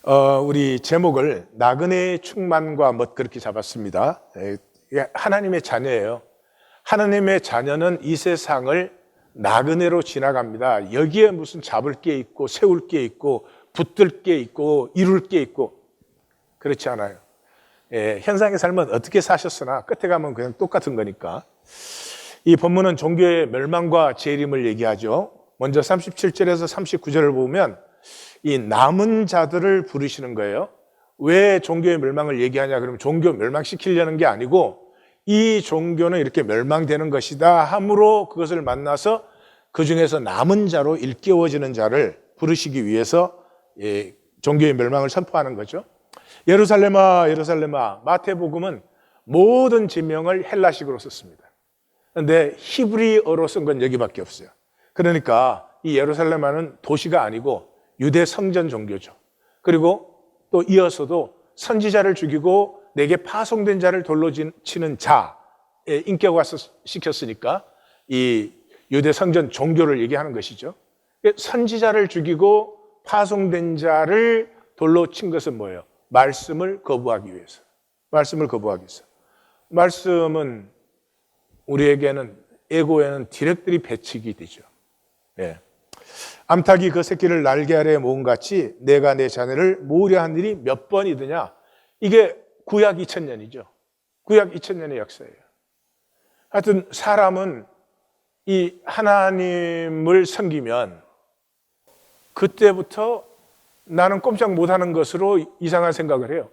우리 제목을 나그네의 충만과 뭐 그렇게 잡았습니다. 하나님의 자녀예요. 하나님의 자녀는 이 세상을 나그네로 지나갑니다. 여기에 무슨 잡을 게 있고 세울 게 있고 붙들 게 있고 이룰 게 있고 그렇지 않아요. 현상의 삶은 어떻게 사셨으나 끝에 가면 그냥 똑같은 거니까. 이 본문은 종교의 멸망과 재림을 얘기하죠. 먼저 37절에서 39절을 보면 이 남은 자들을 부르시는 거예요. 왜 종교의 멸망을 얘기하냐 그러면 종교 멸망시키려는 게 아니고 이 종교는 이렇게 멸망되는 것이다 함으로 그것을 만나서 그 중에서 남은 자로 일깨워지는 자를 부르시기 위해서 종교의 멸망을 선포하는 거죠. 예루살렘아 예루살렘아, 마태복음은 모든 지명을 헬라식으로 썼습니다. 그런데 히브리어로 쓴 건 여기밖에 없어요. 그러니까 이 예루살렘은 도시가 아니고 유대 성전 종교죠. 그리고 또 이어서도 선지자를 죽이고 내게 파송된 자를 돌로 치는 자의 인격화 시켰으니까 이 유대 성전 종교를 얘기하는 것이죠. 선지자를 죽이고 파송된 자를 돌로 친 것은 뭐예요? 말씀을 거부하기 위해서. 말씀을 거부하기 위해서. 말씀은 우리에게는 에고에는 디렉들이 배치기 되죠. 암탉이 그 새끼를 날개 아래에 모은 같이 내가 내 자녀를 모으려 한 일이 몇 번이더냐. 이게 구약 2000년이죠. 구약 2000년의 역사예요. 하여튼 사람은 이 하나님을 섬기면 그때부터 나는 꼼짝 못하는 것으로 이상한 생각을 해요.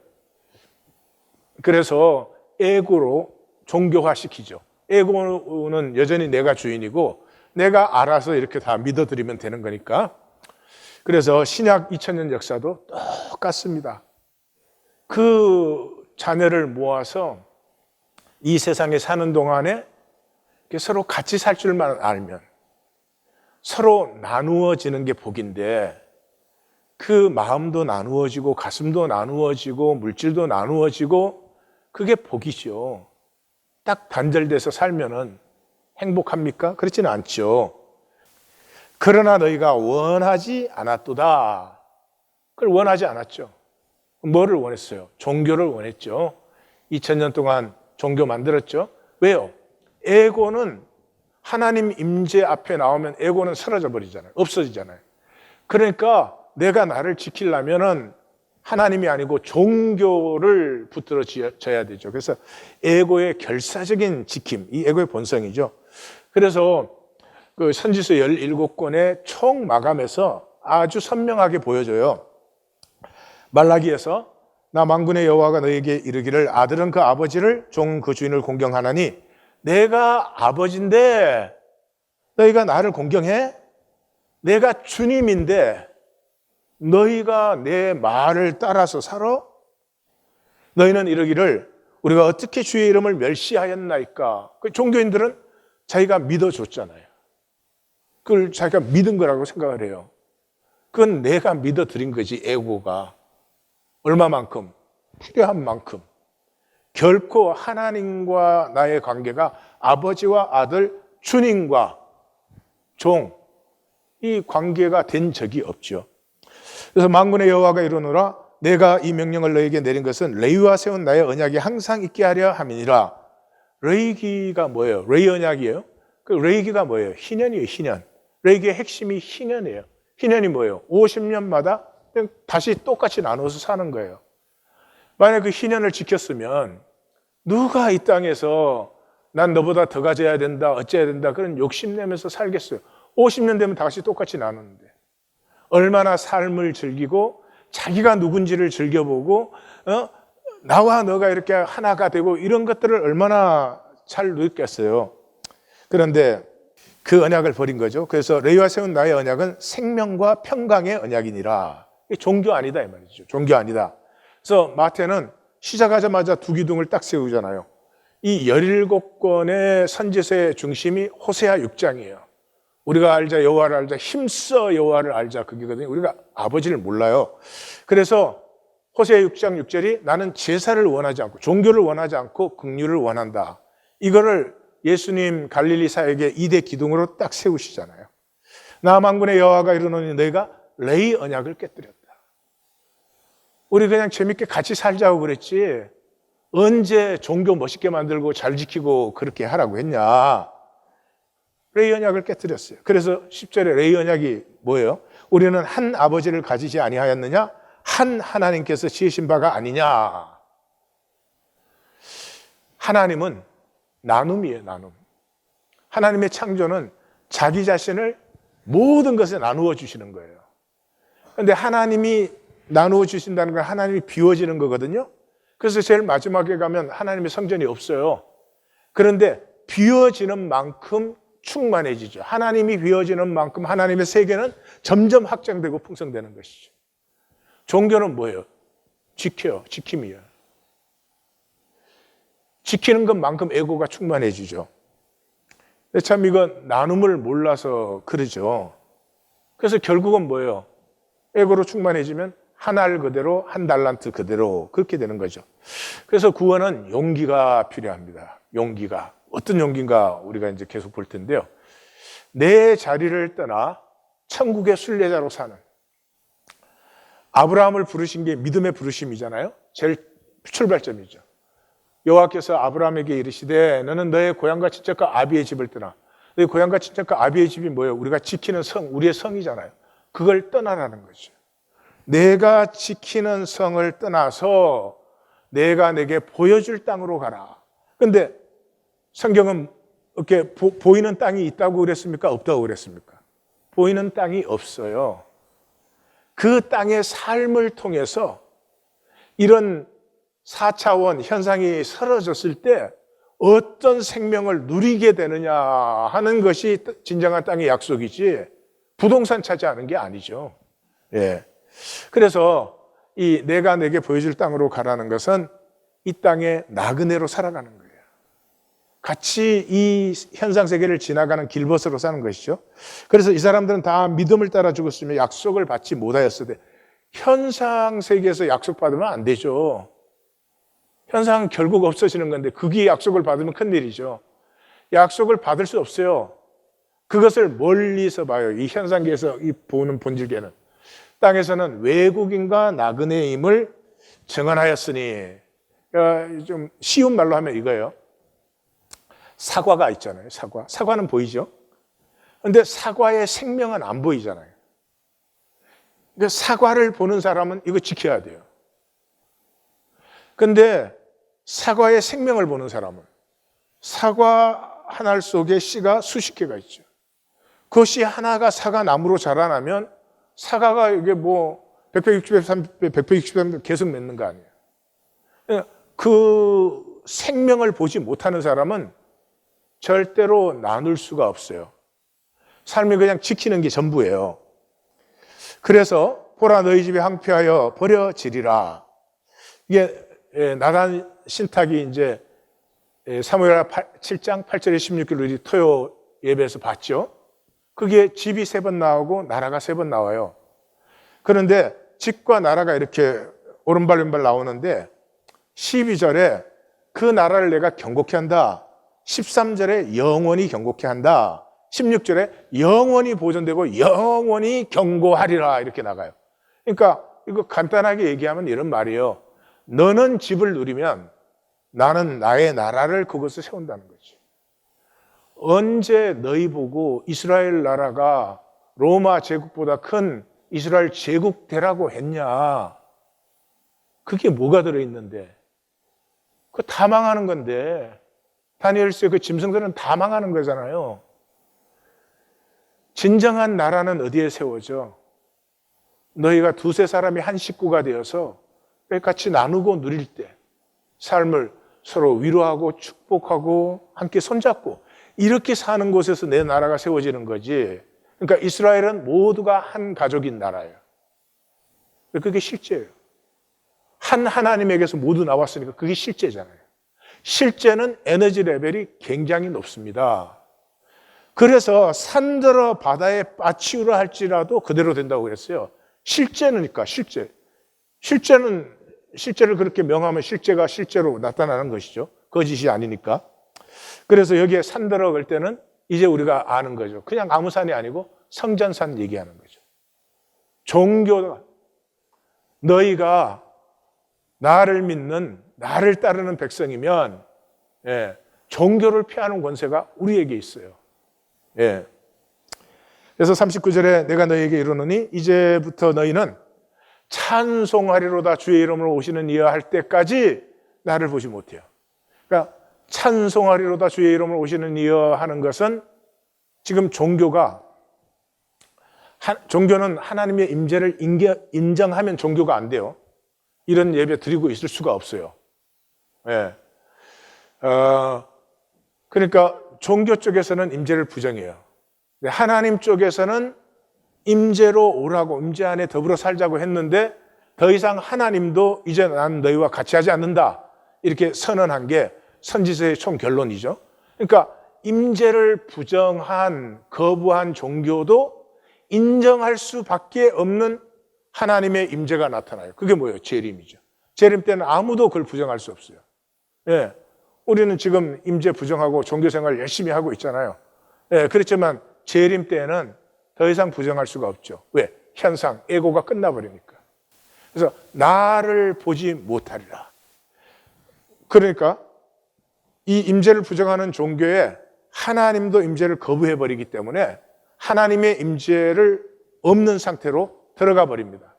그래서 에고로 종교화시키죠. 에고는 여전히 내가 주인이고 내가 알아서 이렇게 다 믿어드리면 되는 거니까. 그래서 신약 2000년 역사도 똑같습니다. 그 자녀를 모아서 이 세상에 사는 동안에 서로 같이 살 줄만 알면 서로 나누어지는 게 복인데 그 마음도 나누어지고 가슴도 나누어지고 물질도 나누어지고 그게 복이죠. 딱 단절돼서 살면은 행복합니까? 그렇지는 않죠. 그러나 너희가 원하지 않았도다. 그걸 원하지 않았죠. 뭐를 원했어요? 종교를 원했죠. 2000년 동안 종교 만들었죠. 왜요? 에고는 하나님 임재 앞에 나오면 에고는 사라져 버리잖아요. 없어지잖아요. 그러니까 내가 나를 지키려면은 하나님이 아니고 종교를 붙들어 져야 되죠. 그래서 에고의 결사적인 지킴, 이 에고의 본성이죠. 그래서 그 선지서 17권의 총 마감에서 아주 선명하게 보여줘요. 말라기에서 나 만군의 여호와가 너에게 이르기를 아들은 그 아버지를 종 그 주인을 공경하나니 내가 아버지인데 너희가 나를 공경해? 내가 주님인데 너희가 내 말을 따라서 살아? 너희는 이르기를 우리가 어떻게 주의 이름을 멸시하였나이까? 그 종교인들은 자기가 믿어줬잖아요. 그걸 자기가 믿은 거라고 생각을 해요. 그건 내가 믿어드린 거지, 에고가. 얼마만큼? 필요한 만큼. 결코 하나님과 나의 관계가 아버지와 아들, 주님과 종, 이 관계가 된 적이 없죠. 그래서 만군의 여호와가 이르노라 내가 이 명령을 너에게 내린 것은 레위와 세운 나의 언약이 항상 있게 하려 함이니라. 레위기가 뭐예요? 레위 언약이에요? 그 레위기가 뭐예요? 희년이에요, 희년. 레위기의 핵심이 희년이에요. 희년이 뭐예요? 50년마다 다시 똑같이 나눠서 사는 거예요. 만약 그 희년을 지켰으면 누가 이 땅에서 난 너보다 더 가져야 된다, 어째야 된다 그런 욕심내면서 살겠어요. 50년 되면 다시 똑같이 나누는데 얼마나 삶을 즐기고 자기가 누군지를 즐겨보고 나와 너가 이렇게 하나가 되고 이런 것들을 얼마나 잘 누렸겠어요. 그런데 그 언약을 버린 거죠. 그래서 레위와 세운 나의 언약은 생명과 평강의 언약이니라. 종교 아니다 이 말이죠. 종교 아니다. 그래서 마태는 시작하자마자 두 기둥을 딱 세우잖아요. 이 17권의 선지서의 중심이 호세아 6장이에요. 우리가 알자 여호와를 알자 힘써 여호와를 알자 그게거든요. 우리가 아버지를 몰라요. 그래서 호세아 6장 6절이 나는 제사를 원하지 않고 종교를 원하지 않고 긍휼을 원한다. 이거를 예수님 갈릴리 사역의 2대 기둥으로 딱 세우시잖아요. 나 만군의 여호와가 이르노니 너희가 레위 언약을 깨뜨렸다. 우리 그냥 재밌게 같이 살자고 그랬지 언제 종교 멋있게 만들고 잘 지키고 그렇게 하라고 했냐. 레위 언약을 깨뜨렸어요. 그래서 10절에 레위 언약이 뭐예요? 우리는 한 아버지를 가지지 아니하였느냐? 한 하나님께서 지으신 바가 아니냐. 하나님은 나눔이에요. 나눔. 하나님의 창조는 자기 자신을 모든 것에 나누어 주시는 거예요. 그런데 하나님이 나누어 주신다는 건 하나님이 비워지는 거거든요. 그래서 제일 마지막에 가면 하나님의 성전이 없어요. 그런데 비워지는 만큼 충만해지죠. 하나님이 비워지는 만큼 하나님의 세계는 점점 확장되고 풍성되는 것이죠. 종교는 뭐예요? 지켜요. 지킴이에요. 지키는 것만큼 에고가 충만해지죠. 근데 참 이건 나눔을 몰라서 그러죠. 그래서 결국은 뭐예요? 에고로 충만해지면 한 알 그대로 한 달란트 그대로 그렇게 되는 거죠. 그래서 구원은 용기가 필요합니다. 용기가. 어떤 용기인가 우리가 이제 계속 볼 텐데요. 내 자리를 떠나 천국의 순례자로 사는. 아브라함을 부르신 게 믿음의 부르심이잖아요. 제일 출발점이죠. 여호와께서 아브라함에게 이르시되 너는 너의 고향과 친척과 아비의 집을 떠나. 너의 고향과 친척과 아비의 집이 뭐예요? 우리가 지키는 성, 우리의 성이잖아요. 그걸 떠나라는 거죠. 내가 지키는 성을 떠나서 내가 내게 보여줄 땅으로 가라. 근데 성경은 이렇게 보이는 땅이 있다고 그랬습니까? 없다고 그랬습니까? 보이는 땅이 없어요. 그 땅의 삶을 통해서 이런 4차원 현상이 사라졌을 때 어떤 생명을 누리게 되느냐 하는 것이 진정한 땅의 약속이지 부동산 차지하는 게 아니죠. 예. 그래서 이 내가 내게 보여줄 땅으로 가라는 것은 이 땅에 나그네로 살아가는 거예요. 같이 이 현상 세계를 지나가는 길벗으로 사는 것이죠. 그래서 이 사람들은 다 믿음을 따라 죽었으며 약속을 받지 못하였으되 현상 세계에서 약속받으면 안 되죠. 현상은 결국 없어지는 건데 그게 약속을 받으면 큰일이죠. 약속을 받을 수 없어요. 그것을 멀리서 봐요. 이 현상계에서 이 보는 본질계는. 땅에서는 외국인과 나그네임을 증언하였으니, 좀 쉬운 말로 하면 이거예요. 사과가 있잖아요. 사과. 사과는 보이죠? 그런데 사과의 생명은 안 보이잖아요. 그러니까 사과를 보는 사람은 이거 지켜야 돼요. 그런데 사과의 생명을 보는 사람은 사과 한 알 속에 씨가 수십 개가 있죠. 그 씨 하나가 사과나무로 자라나면 사과가 이게 뭐 160배, 163배 계속 맺는 거 아니에요. 그 생명을 보지 못하는 사람은 절대로 나눌 수가 없어요. 삶이 그냥 지키는 게 전부예요. 그래서 보라 너희 집이 황폐하여 버려지리라. 이게 나단 신탁이 이제 사무엘 7장 8절에 16절로 우리 토요 예배에서 봤죠. 그게 집이 3번 나오고 나라가 3번 나와요. 그런데 집과 나라가 이렇게 오른발 왼발 나오는데 12절에 그 나라를 내가 경고케 한다. 13절에 영원히 경고케 한다. 16절에 영원히 보존되고 영원히 경고하리라 이렇게 나가요. 그러니까 이거 간단하게 얘기하면 이런 말이에요. 너는 집을 누리면 나는 나의 나라를 그곳에 세운다는 거지. 언제 너희 보고 이스라엘 나라가 로마 제국보다 큰 이스라엘 제국 되라고 했냐? 그게 뭐가 들어있는데? 그거 다 망하는 건데 다니엘서의 그 짐승들은 다 망하는 거잖아요. 진정한 나라는 어디에 세워져? 너희가 두세 사람이 한 식구가 되어서 같이 나누고 누릴 때 삶을 서로 위로하고 축복하고 함께 손잡고 이렇게 사는 곳에서 내 나라가 세워지는 거지. 그러니까 이스라엘은 모두가 한 가족인 나라예요. 그게 실제예요. 한 하나님에게서 모두 나왔으니까 그게 실제잖아요. 실제는 에너지 레벨이 굉장히 높습니다. 그래서 산들어 바다에 빠치우라 할지라도 그대로 된다고 그랬어요. 실제니까 실제. 실제를 그렇게 명하면 실제가 실제로 나타나는 것이죠. 거짓이 아니니까. 그래서 여기에 산 들어갈 때는 이제 우리가 아는 거죠. 그냥 아무 산이 아니고 성전산 얘기하는 거죠. 종교가 너희가 나를 믿는, 나를 따르는 백성이면 종교를 피하는 권세가 우리에게 있어요. 그래서 39절에 내가 너희에게 이르노니 이제부터 너희는 찬송하리로다 주의 이름으로 오시는 이여 할 때까지 나를 보지 못해요. 그러니까 찬송하리로다 주의 이름으로 오시는 이여 하는 것은 지금 종교는 하나님의 임재를 인정하면 종교가 안 돼요. 이런 예배 드리고 있을 수가 없어요. 그러니까 종교 쪽에서는 임재를 부정해요. 하나님 쪽에서는 임재로 오라고, 임재 안에 더불어 살자고 했는데 더 이상 하나님도 이제 난 너희와 같이 하지 않는다 이렇게 선언한 게 선지서의 총 결론이죠. 그러니까 임재를 부정한, 거부한 종교도 인정할 수밖에 없는 하나님의 임재가 나타나요. 그게 뭐예요? 재림이죠. 재림 때는 아무도 그걸 부정할 수 없어요. 우리는 지금 임재 부정하고 종교생활 열심히 하고 있잖아요. 그렇지만 재림 때는 더 이상 부정할 수가 없죠. 왜? 현상, 에고가 끝나버리니까. 그래서 나를 보지 못하리라. 그러니까 이 임재를 부정하는 종교에 하나님도 임재를 거부해버리기 때문에 하나님의 임재를 없는 상태로 들어가 버립니다.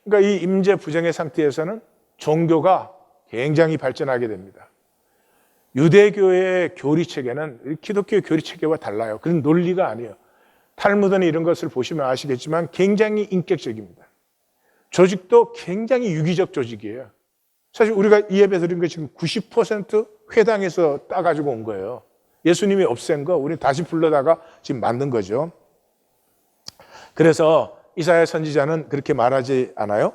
그러니까 이 임재 부정의 상태에서는 종교가 굉장히 발전하게 됩니다. 유대교의 교리체계는 기독교의 교리체계와 달라요. 그런 논리가 아니에요. 탈무드나 이런 것을 보시면 아시겠지만 굉장히 인격적입니다. 조직도 굉장히 유기적 조직이에요. 사실 우리가 이 예배 드린 거 지금 90% 회당에서 따가지고 온 거예요. 예수님이 없앤 거 우리 다시 불러다가 지금 만든 거죠. 그래서 이사야 선지자는 그렇게 말하지 않아요?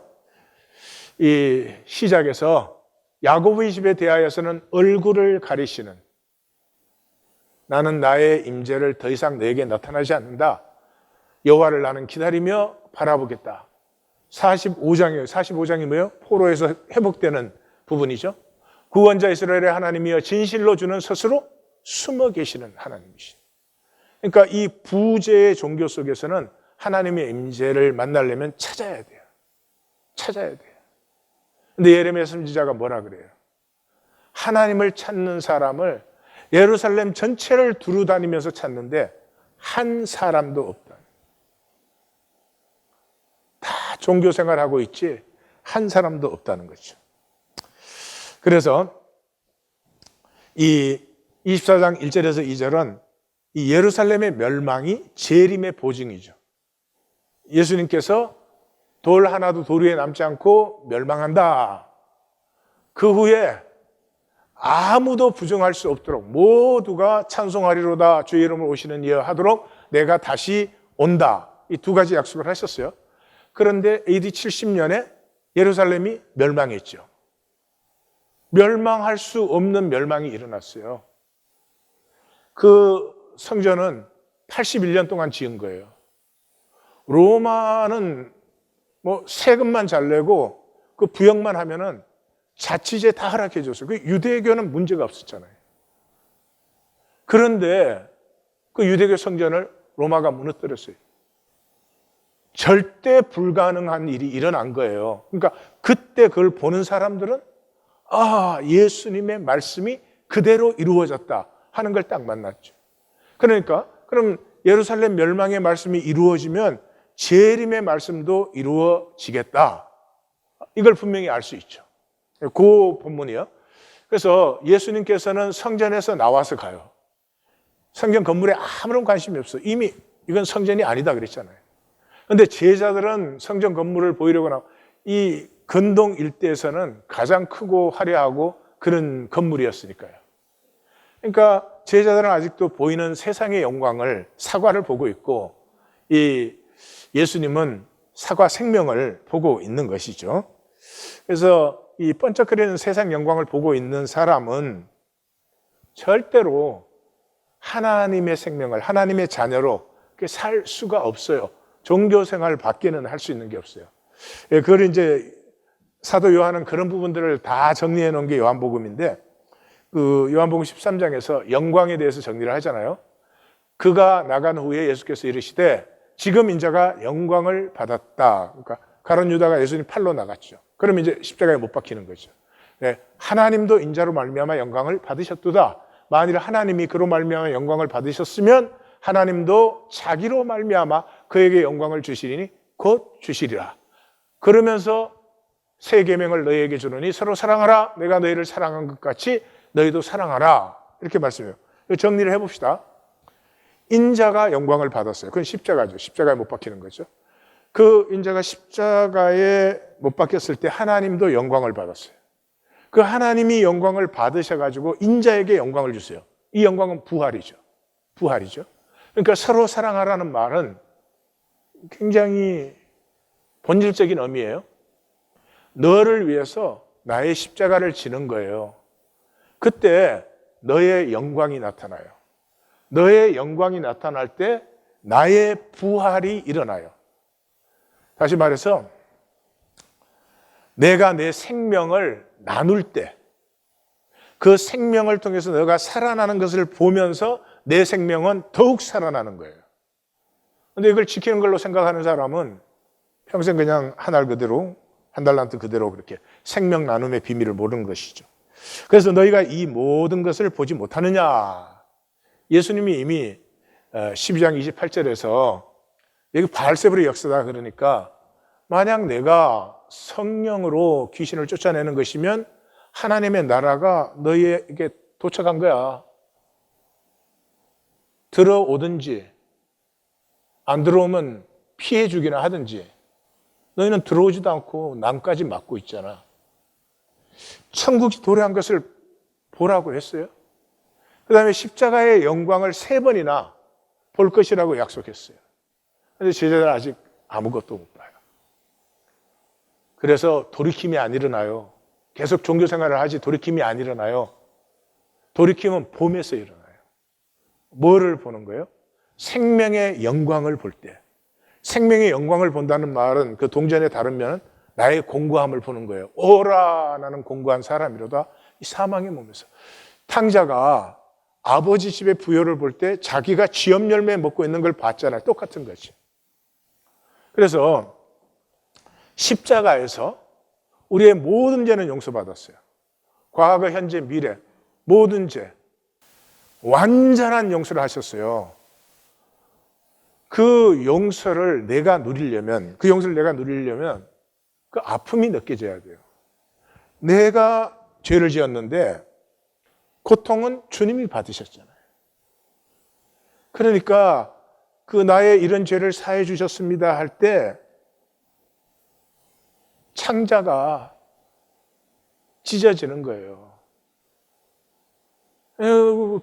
이 시작에서 야곱의 집에 대하여서는 얼굴을 가리시는, 나는 나의 임재를 더 이상 너에게 나타나지 않는다. 여호와를 나는 기다리며 바라보겠다. 45장이에요. 45장이 뭐예요? 포로에서 회복되는 부분이죠. 구원자 이스라엘의 하나님이여 진실로 주는 스스로 숨어 계시는 하나님이시죠. 그러니까 이 부재의 종교 속에서는 하나님의 임재를 만나려면 찾아야 돼요. 찾아야 돼요. 근데 예레미야 선지자가 뭐라 그래요? 하나님을 찾는 사람을 예루살렘 전체를 두루 다니면서 찾는데 한 사람도 없다. 다 종교 생활하고 있지 한 사람도 없다는 거죠. 그래서 이 24장 1절에서 2절은 이 예루살렘의 멸망이 재림의 보증이죠. 예수님께서 돌 하나도 돌 위에 남지 않고 멸망한다. 그 후에 아무도 부정할 수 없도록 모두가 찬송하리로다 주의 이름으로 오시는 이여 하도록 내가 다시 온다. 이 두 가지 약속을 하셨어요. 그런데 AD 70년에 예루살렘이 멸망했죠. 멸망할 수 없는 멸망이 일어났어요. 그 성전은 81년 동안 지은 거예요. 로마는 뭐 세금만 잘 내고 그 부역만 하면은 자치제 다 허락해 줬어요. 그 유대교는 문제가 없었잖아요. 그런데 그 유대교 성전을 로마가 무너뜨렸어요. 절대 불가능한 일이 일어난 거예요. 그러니까 그때 그걸 보는 사람들은 예수님의 말씀이 그대로 이루어졌다 하는 걸 딱 만났죠. 그러니까 그럼 예루살렘 멸망의 말씀이 이루어지면 재림의 말씀도 이루어지겠다. 이걸 분명히 알 수 있죠. 그 본문이요. 그래서 예수님께서는 성전에서 나와서 가요. 성전 건물에 아무런 관심이 없어. 이미 이건 성전이 아니다 그랬잖아요. 그런데 제자들은 성전 건물을 보이려고 나와. 이 근동 일대에서는 가장 크고 화려하고 그런 건물이었으니까요. 그러니까 제자들은 아직도 보이는 세상의 영광을, 사과를 보고 있고 이 예수님은 사과 생명을 보고 있는 것이죠. 그래서 이 번쩍거리는 세상 영광을 보고 있는 사람은 절대로 하나님의 생명을, 하나님의 자녀로 살 수가 없어요. 종교 생활 밖에는 할 수 있는 게 없어요. 그걸 이제 사도 요한은 그런 부분들을 다 정리해 놓은 게 요한복음인데, 그 요한복음 13장에서 영광에 대해서 정리를 하잖아요. 그가 나간 후에 예수께서 이르시되 지금 인자가 영광을 받았다. 그러니까 가룟 유다가 예수님 팔로 나갔죠. 그러면 이제 십자가에 못 박히는 거죠. 네, 하나님도 인자로 말미암아 영광을 받으셨도다. 만일 하나님이 그로 말미암아 영광을 받으셨으면 하나님도 자기로 말미암아 그에게 영광을 주시리니 곧 주시리라. 그러면서 새 계명을 너희에게 주노니 서로 사랑하라. 내가 너희를 사랑한 것 같이 너희도 사랑하라. 이렇게 말씀해요. 정리를 해봅시다. 인자가 영광을 받았어요. 그건 십자가죠. 십자가에 못 박히는 거죠. 그 인자가 십자가에 못 박혔을 때 하나님도 영광을 받았어요. 그 하나님이 영광을 받으셔가지고 인자에게 영광을 주세요. 이 영광은 부활이죠. 부활이죠. 그러니까 서로 사랑하라는 말은 굉장히 본질적인 의미예요. 너를 위해서 나의 십자가를 지는 거예요. 그때 너의 영광이 나타나요. 너의 영광이 나타날 때 나의 부활이 일어나요. 다시 말해서 내가 내 생명을 나눌 때 그 생명을 통해서 너가 살아나는 것을 보면서 내 생명은 더욱 살아나는 거예요. 그런데 이걸 지키는 걸로 생각하는 사람은 평생 그냥 한 알 그대로, 한 달란트 그대로 그렇게 생명 나눔의 비밀을 모르는 것이죠. 그래서 너희가 이 모든 것을 보지 못하느냐. 예수님이 이미 12장 28절에서 여기 바알세불의 역사다 그러니까 만약 내가 성령으로 귀신을 쫓아내는 것이면 하나님의 나라가 너희에게 도착한 거야. 들어오든지 안 들어오면 피해 주기나 하든지 너희는 들어오지도 않고 남까지 막고 있잖아. 천국이 도래한 것을 보라고 했어요. 그 다음에 십자가의 영광을 3번이나 볼 것이라고 약속했어요. 그런데 제자들 아직 아무것도 못 봐요. 그래서 돌이킴이 안 일어나요. 계속 종교 생활을 하지 돌이킴이 안 일어나요. 돌이킴은 봄에서 일어나요. 뭐를 보는 거예요? 생명의 영광을 볼 때. 생명의 영광을 본다는 말은 그 동전의 다른 면은 나의 공고함을 보는 거예요. 오라 나는 공고한 사람이로다. 이 사망의 몸에서. 탕자가 아버지 집의 부요를 볼 때 자기가 지엽 열매 먹고 있는 걸 봤잖아요. 똑같은 거지. 그래서 십자가에서 우리의 모든 죄는 용서받았어요. 과거, 현재, 미래 모든 죄 완전한 용서를 하셨어요. 그 용서를 내가 누리려면 그 아픔이 느껴져야 돼요. 내가 죄를 지었는데 고통은 주님이 받으셨잖아요. 그러니까 그 나의 이런 죄를 사해 주셨습니다 할 때 창자가 찢어지는 거예요.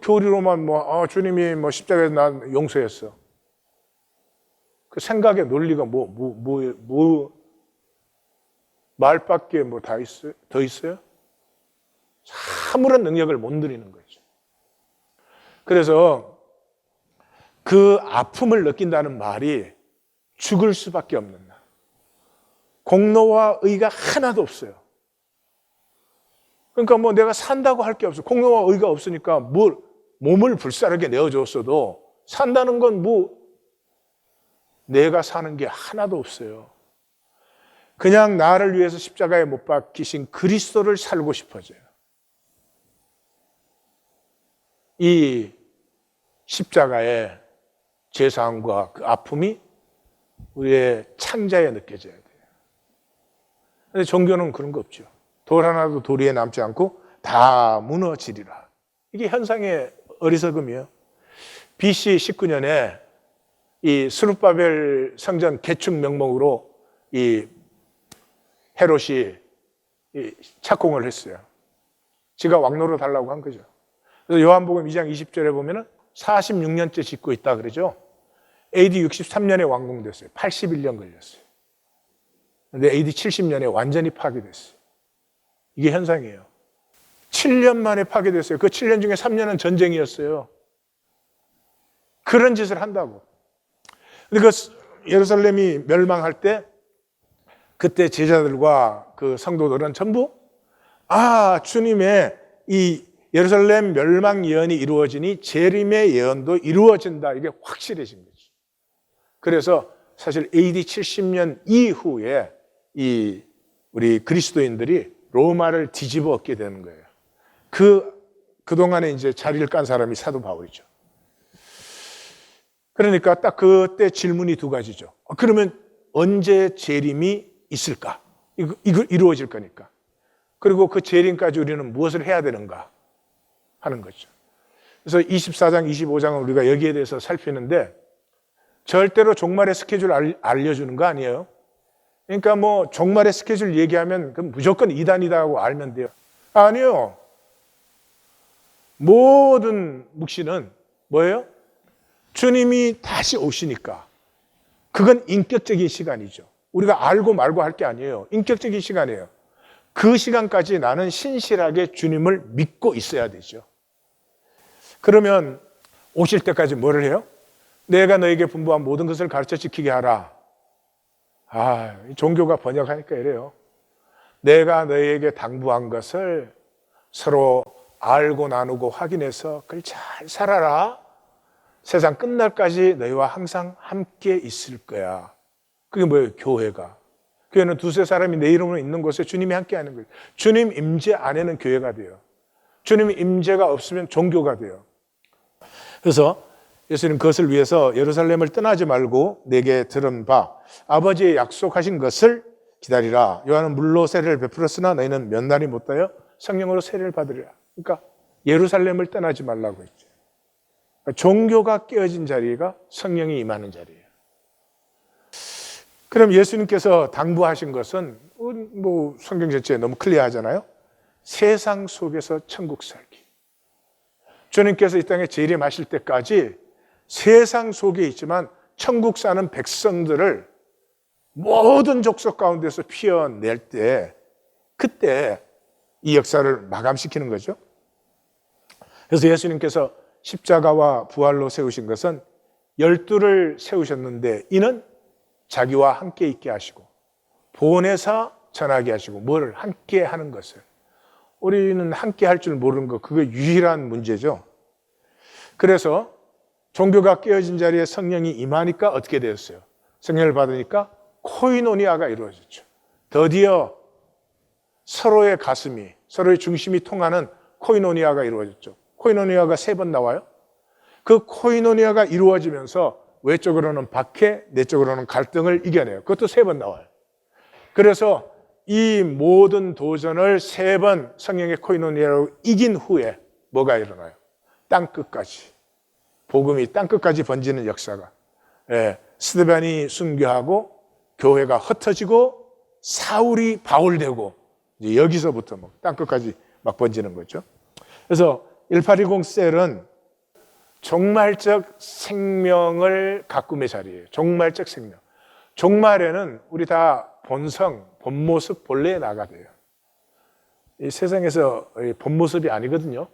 교리로만 주님이 십자가에서 나 용서했어. 그 생각의 논리가 말밖에 더 있어요? 아무런 능력을 못 누리는 거죠. 그래서 그 아픔을 느낀다는 말이 죽을 수밖에 없는 날. 공로와 의가 하나도 없어요. 그러니까 내가 산다고 할 게 없어. 공로와 의가 없으니까 몸을 불사르게 내어줬어도 산다는 건 내가 사는 게 하나도 없어요. 그냥 나를 위해서 십자가에 못 박히신 그리스도를 살고 싶어져요. 이 십자가의 죄사함과 그 아픔이 우리의 창자에 느껴져야 돼요. 그런데 종교는 그런 거 없죠. 돌 하나도 도리에 남지 않고 다 무너지리라. 이게 현상의 어리석음이에요. BC 19년에 이 스룹바벨 성전 개축 명목으로 이 헤롯이 착공을 했어요. 지가 왕노로 달라고 한 거죠. 그래서 요한복음 2장 20절에 보면은 46년째 짓고 있다 그러죠. AD 63년에 완공됐어요. 81년 걸렸어요. 근데 AD 70년에 완전히 파괴됐어요. 이게 현상이에요. 7년 만에 파괴됐어요. 그 7년 중에 3년은 전쟁이었어요. 그런 짓을 한다고. 근데 그 예루살렘이 멸망할 때 그때 제자들과 그 성도들은 전부 주님의 이 예루살렘 멸망 예언이 이루어지니 재림의 예언도 이루어진다. 이게 확실해진 거죠. 그래서 사실 AD 70년 이후에 이 우리 그리스도인들이 로마를 뒤집어 엎게 되는 거예요. 그동안에 이제 자리를 깐 사람이 사도 바울이죠. 그러니까 딱 그때 질문이 두 가지죠. 그러면 언제 재림이 있을까? 이거 이루어질 거니까. 그리고 그 재림까지 우리는 무엇을 해야 되는가 하는 거죠. 그래서 24장, 25장은 우리가 여기에 대해서 살피는데 절대로 종말의 스케줄 알려주는 거 아니에요. 그러니까 뭐 종말의 스케줄 얘기하면 그럼 무조건 이단이다 하고 알면 돼요. 아니요. 모든 묵시는 뭐예요? 주님이 다시 오시니까. 그건 인격적인 시간이죠. 우리가 알고 말고 할 게 아니에요. 인격적인 시간이에요. 그 시간까지 나는 신실하게 주님을 믿고 있어야 되죠. 그러면 오실 때까지 뭐를 해요? 내가 너에게 분부한 모든 것을 가르쳐 지키게 하라. 종교가 번역하니까 이래요. 내가 너에게 당부한 것을 서로 알고 나누고 확인해서 그걸 잘 살아라. 세상 끝날까지 너희와 항상 함께 있을 거야. 그게 뭐예요? 교회가. 교회는 두세 사람이 내 이름으로 있는 곳에 주님이 함께 하는 거예요. 주님 임재 안에는 교회가 돼요. 주님 임재가 없으면 종교가 돼요. 그래서 예수님 그것을 위해서 예루살렘을 떠나지 말고 내게 들은 바 아버지의 약속하신 것을 기다리라. 요한은 물로 세례를 베풀었으나 너희는 몇 날이 못하여 성령으로 세례를 받으리라. 그러니까 예루살렘을 떠나지 말라고 했죠. 그러니까 종교가 깨어진 자리가 성령이 임하는 자리예요. 그럼 예수님께서 당부하신 것은 뭐 성경 전체에 너무 클리어하잖아요. 세상 속에서 천국 살기. 주님께서 이 땅에 재림하실 때까지 세상 속에 있지만 천국 사는 백성들을 모든 족속 가운데서 피어낼 때 그때 이 역사를 마감시키는 거죠. 그래서 예수님께서 십자가와 부활로 세우신 것은 12를 세우셨는데 이는 자기와 함께 있게 하시고 보내사 전하게 하시고 뭘 함께 하는 것을. 우리는 함께 할 줄 모르는 거, 그게 유일한 문제죠. 그래서 종교가 깨어진 자리에 성령이 임하니까 어떻게 되었어요? 성령을 받으니까 코이노니아가 이루어졌죠. 드디어 서로의 가슴이, 서로의 중심이 통하는 코이노니아가 이루어졌죠. 코이노니아가 3번 나와요. 그 코이노니아가 이루어지면서 외적으로는 박해, 내적으로는 갈등을 이겨내요. 그것도 3번 나와요. 그래서 이 모든 도전을 3번 성령의 코이노니아로 이긴 후에 뭐가 일어나요? 땅끝까지. 복음이 땅끝까지 번지는 역사가. 스데반이 순교하고 교회가 흩어지고 사울이 바울되고 이제 여기서부터 뭐 땅끝까지 막 번지는 거죠. 그래서 1820 셀은 종말적 생명을 가꿈의 자리예요. 종말적 생명. 종말에는 우리 다 본성, 본모습, 본래에 나가 돼요. 이 세상에서 본모습이 아니거든요.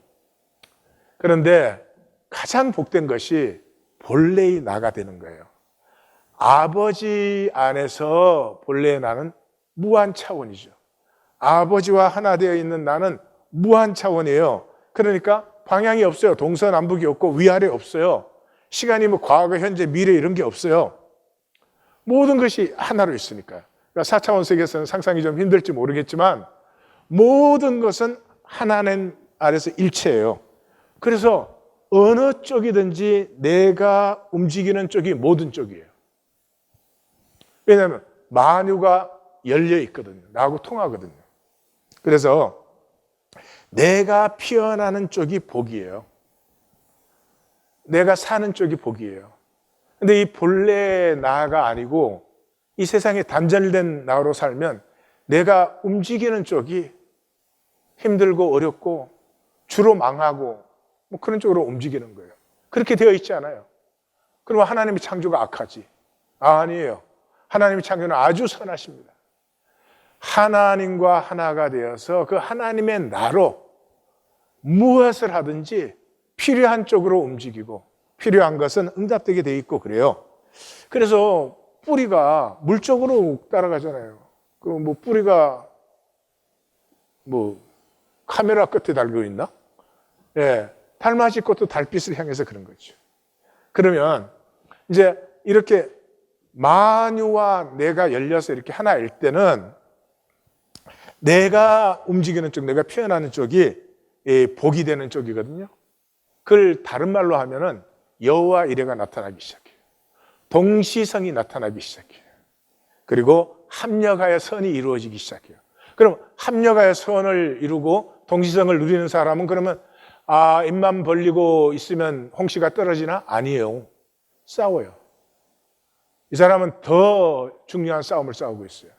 그런데 가장 복된 것이 본래의 나가 되는 거예요. 아버지 안에서 본래의 나는 무한 차원이죠. 아버지와 하나 되어 있는 나는 무한 차원이에요. 그러니까 방향이 없어요. 동서남북이 없고 위아래 없어요. 시간이 뭐 과거, 현재, 미래 이런 게 없어요. 모든 것이 하나로 있으니까요. 그러니까 4차원 세계에서는 상상이 좀 힘들지 모르겠지만 모든 것은 하나님 아래서 일체예요. 그래서 어느 쪽이든지 내가 움직이는 쪽이 모든 쪽이에요. 왜냐하면 만유가 열려 있거든요. 나하고 통하거든요. 그래서 내가 피어나는 쪽이 복이에요. 내가 사는 쪽이 복이에요. 근데 이 본래 나가 아니고 이 세상에 단절된 나로 살면 내가 움직이는 쪽이 힘들고 어렵고 주로 망하고 뭐 그런 쪽으로 움직이는 거예요. 그렇게 되어 있지 않아요. 그러면 하나님의 창조가 악하지? 아니에요. 하나님의 창조는 아주 선하십니다. 하나님과 하나가 되어서 그 하나님의 나로 무엇을 하든지 필요한 쪽으로 움직이고 필요한 것은 응답되게 돼 있고 그래요. 그래서 뿌리가 물 쪽으로 따라가잖아요. 그 뭐 뿌리가 뭐 카메라 끝에 달고 있나? 달맞이 꽃도 달빛을 향해서 그런 거죠. 그러면 이제 이렇게 만유와 내가 열려서 이렇게 하나일 때는 내가 움직이는 쪽, 내가 표현하는 쪽이 복이 되는 쪽이거든요. 그걸 다른 말로 하면은 여호와 이레가 나타나기 시작해요. 동시성이 나타나기 시작해요. 그리고 합력하여 선이 이루어지기 시작해요. 그럼 합력하여 선을 이루고 동시성을 누리는 사람은 그러면 입만 벌리고 있으면 홍시가 떨어지나? 아니에요. 싸워요. 이 사람은 더 중요한 싸움을 싸우고 있어요.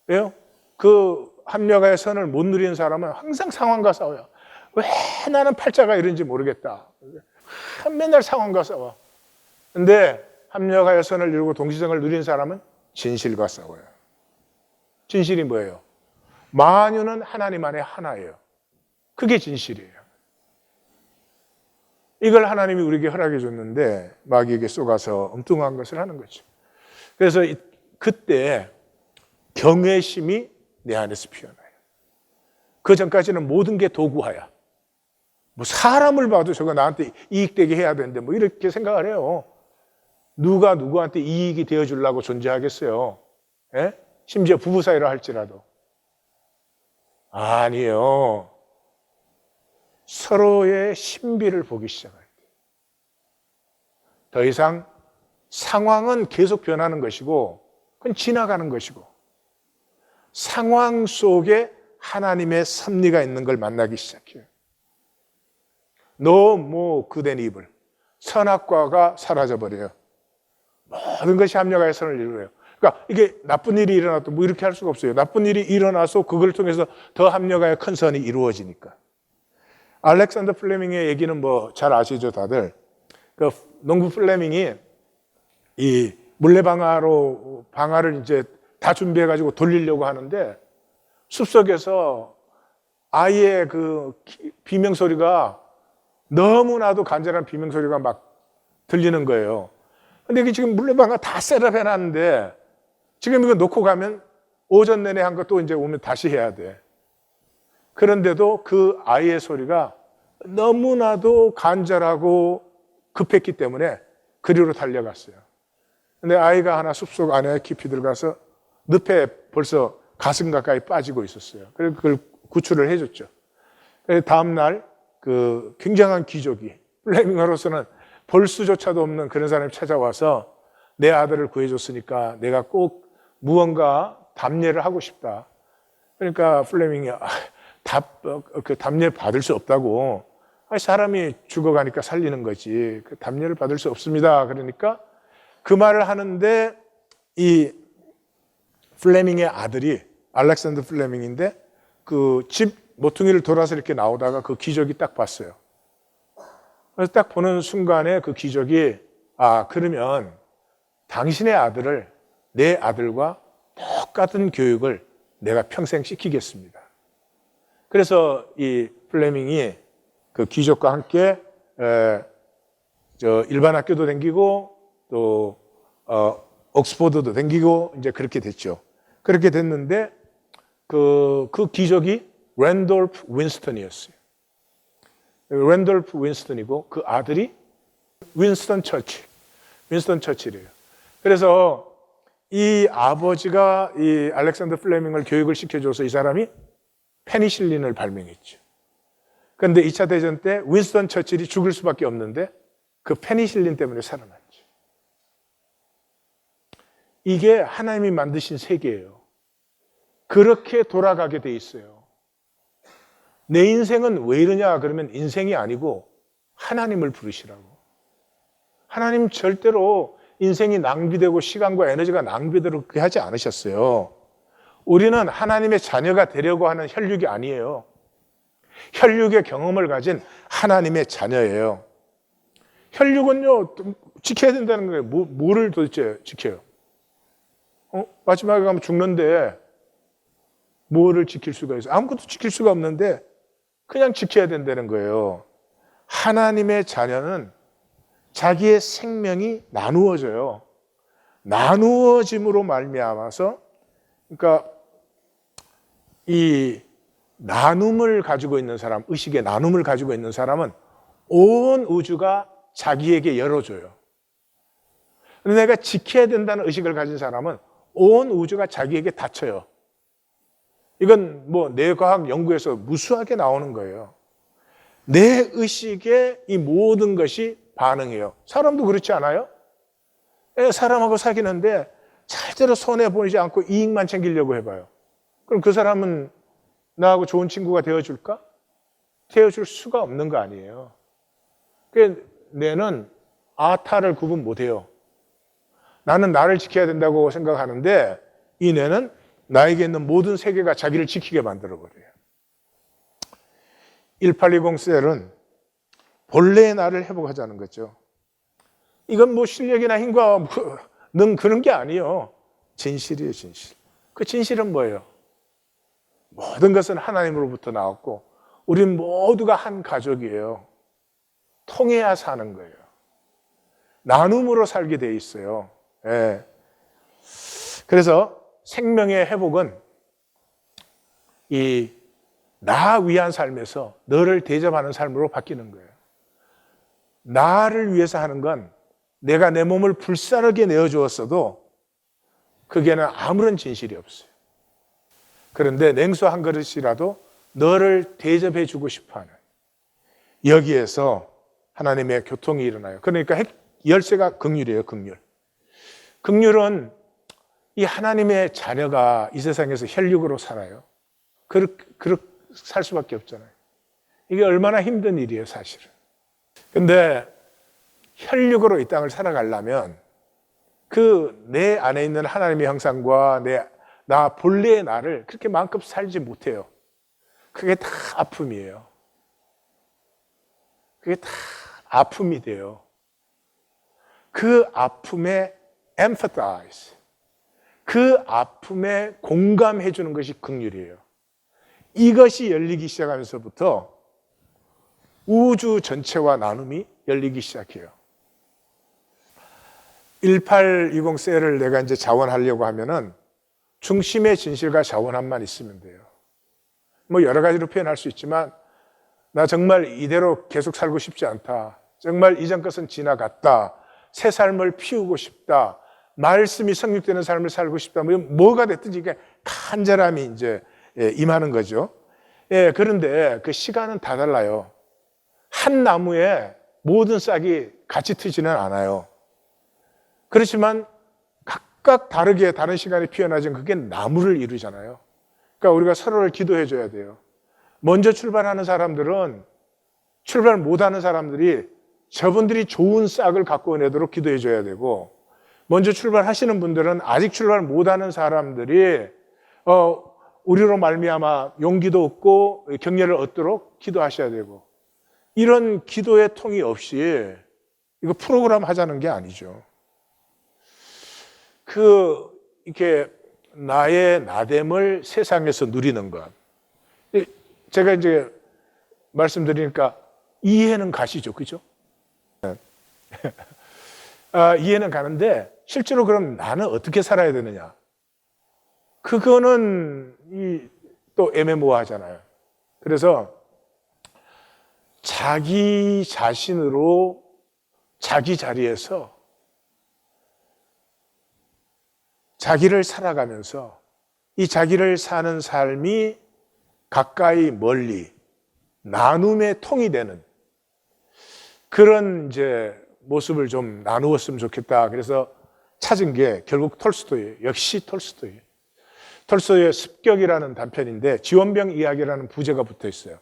왜요? 그 합력하여 선을 못 누리는 사람은 항상 상황과 싸워요. 왜 나는 팔자가 이런지 모르겠다. 맨날 상황과 싸워. 근데 합력하여 선을 이루고 동시성을 누리는 사람은 진실과 싸워요. 진실이 뭐예요? 만유는 하나님 안에 하나예요. 그게 진실이에요. 이걸 하나님이 우리에게 허락해 줬는데 마귀에게 쏘가서 엉뚱한 것을 하는 거죠. 그래서 그때 경외심이 내 안에서 피어나요. 그 전까지는 모든 게 도구화야. 뭐 사람을 봐도 저거 나한테 이익되게 해야 되는데 뭐 이렇게 생각을 해요. 누가 누구한테 이익이 되어주려고 존재하겠어요? 예? 심지어 부부 사이라 할지라도. 아니에요. 서로의 신비를 보기 시작할 때. 더 이상 상황은 계속 변하는 것이고 그건 지나가는 것이고 상황 속에 하나님의 섭리가 있는 걸 만나기 시작해요. 너 그댄 이불 선악과가 사라져버려요. 모든 것이 합력하여 선을 이루어요. 그러니까 이게 나쁜 일이 일어나도 뭐 이렇게 할 수가 없어요. 나쁜 일이 일어나서 그걸 통해서 더 합력하여 큰 선이 이루어지니까. 알렉산더 플레밍의 얘기는 뭐 잘 아시죠, 다들. 그 농부 플레밍이 이 물레방아로 방아를 이제 다 준비해가지고 돌리려고 하는데 숲속에서 아이의 그 비명 소리가 너무나도 간절한 비명 소리가 막 들리는 거예요. 근데 이게 지금 물레방아 다 셋업해 놨는데 지금 이거 놓고 가면 오전 내내 한 거 또 이제 오면 다시 해야 돼. 그런데도 그 아이의 소리가 너무나도 간절하고 급했기 때문에 그리로 달려갔어요. 근데 아이가 하나 숲속 안에 깊이 들어가서 늪에 벌써 가슴 가까이 빠지고 있었어요. 그래서 그걸 구출을 해줬죠. 그래서 다음날 그 굉장한 기적이 플레밍으로서는 볼 수조차도 없는 그런 사람이 찾아와서 내 아들을 구해줬으니까 내가 꼭 무언가 답례를 하고 싶다. 그러니까 플레밍이 그 답례 받을 수 없다고. 사람이 죽어가니까 살리는 거지. 그 답례를 받을 수 없습니다. 그러니까 그 말을 하는데 이 플레밍의 아들이 알렉산더 플레밍인데 그 집 모퉁이를 돌아서 이렇게 나오다가 그 기적이 딱 봤어요. 그래서 딱 보는 순간에 그 기적이 그러면 당신의 아들을 내 아들과 똑같은 교육을 내가 평생 시키겠습니다. 그래서 이 플레밍이 그 기적과 함께 일반 학교도 다니고 또 옥스포드도 다니고 이제 그렇게 됐죠. 그렇게 됐는데 그 기적이 랜돌프 윈스턴이었어요. 랜돌프 윈스턴이고 그 아들이 윈스턴 처칠이에요. 그래서 이 아버지가 이 알렉산더 플레밍을 교육을 시켜줘서 이 사람이 페니실린을 발명했죠. 그런데 2차 대전 때 윈스턴 처칠이 죽을 수밖에 없는데 그 페니실린 때문에 살아났죠. 이게 하나님이 만드신 세계예요. 그렇게 돌아가게 돼 있어요. 내 인생은 왜 이러냐 그러면 인생이 아니고 하나님을 부르시라고. 하나님 절대로 인생이 낭비되고 시간과 에너지가 낭비되도록 그렇게 하지 않으셨어요. 우리는 하나님의 자녀가 되려고 하는 혈육이 아니에요. 혈육의 경험을 가진 하나님의 자녀예요. 혈육은요 지켜야 된다는 거예요. 뭐를 도대체 지켜요? 마지막에 가면 죽는데 뭐를 지킬 수가 있어요? 아무것도 지킬 수가 없는데 그냥 지켜야 된다는 거예요. 하나님의 자녀는 자기의 생명이 나누어져요. 나누어짐으로 말미암아서 그러니까 이 나눔을 가지고 있는 사람, 의식의 나눔을 가지고 있는 사람은 온 우주가 자기에게 열어줘요. 그런데 내가 지켜야 된다는 의식을 가진 사람은 온 우주가 자기에게 닫혀요. 이건 뭐 뇌과학 연구에서 무수하게 나오는 거예요. 내 의식에 이 모든 것이 반응해요. 사람도 그렇지 않아요? 사람하고 사귀는데 절대로 손해보지 않고 이익만 챙기려고 해봐요. 그럼 그 사람은 나하고 좋은 친구가 되어줄까? 되어줄 수가 없는 거 아니에요. 그러니까 뇌는 아타를 구분 못해요. 나는 나를 지켜야 된다고 생각하는데 이 뇌는 나에게 있는 모든 세계가 자기를 지키게 만들어버려요. 1820 셀은 본래의 나를 회복하자는 거죠. 이건 뭐 실력이나 힘과 능 그런 게 아니에요. 진실이에요, 진실. 그 진실은 뭐예요? 모든 것은 하나님으로부터 나왔고 우린 모두가 한 가족이에요. 통해야 사는 거예요. 나눔으로 살게 돼 있어요. 예. 그래서 생명의 회복은 이 나 위한 삶에서 너를 대접하는 삶으로 바뀌는 거예요. 나를 위해서 하는 건 내가 내 몸을 불사르게 내어주었어도 그게는 아무런 진실이 없어요. 그런데 냉수 한 그릇이라도 너를 대접해 주고 싶어하는 여기에서 하나님의 교통이 일어나요. 그러니까 열쇠가 긍휼이에요. 긍휼. 긍휼은 이 하나님의 자녀가 이 세상에서 혈육으로 살아요. 그렇게 살 수밖에 없잖아요. 이게 얼마나 힘든 일이에요, 사실은. 근데 혈육으로 이 땅을 살아가려면 그 내 안에 있는 하나님의 형상과 나 본래의 나를 그렇게 마음껏 살지 못해요. 그게 다 아픔이에요. 그게 다 아픔이 돼요. 그 아픔에 empathize, 그 아픔에 공감해 주는 것이 긍휼이에요. 이것이 열리기 시작하면서부터 우주 전체와 나눔이 열리기 시작해요. 1820 셀을 내가 이제 자원하려고 하면은 중심의 진실과 자원함만 있으면 돼요. 뭐 여러 가지로 표현할 수 있지만 나 정말 이대로 계속 살고 싶지 않다. 정말 이전 것은 지나갔다. 새 삶을 피우고 싶다. 말씀이 성육되는 삶을 살고 싶다. 뭐가 됐든지 간절함이 이제 임하는 거죠. 예, 그런데 그 시간은 다 달라요. 한 나무에 모든 싹이 같이 트지는 않아요. 그렇지만 각각 다르게 다른 시간에 피어나진 그게 나무를 이루잖아요. 그러니까 우리가 서로를 기도해 줘야 돼요. 먼저 출발하는 사람들은 출발 못하는 사람들이 저분들이 좋은 싹을 갖고 내도록 기도해 줘야 되고, 먼저 출발하시는 분들은 아직 출발 못하는 사람들이 우리로 말미암아 용기도 얻고 격려를 얻도록 기도하셔야 되고, 이런 기도의 통이 없이 이거 프로그램 하자는 게 아니죠. 이렇게 나의 나됨을 세상에서 누리는 것. 제가 이제 말씀드리니까 이해는 가시죠, 그죠? 이해는 가는데 실제로 그럼 나는 어떻게 살아야 되느냐? 그거는 또 애매모호하잖아요. 그래서 자기 자신으로 자기 자리에서 자기를 살아가면서 이 자기를 사는 삶이 가까이 멀리 나눔의 통이 되는 그런 이제 모습을 좀 나누었으면 좋겠다. 그래서 찾은 게 결국 톨스토이예요. 역시 톨스토이. 톨스토이의 습격이라는 단편인데 지원병 이야기라는 부제가 붙어 있어요.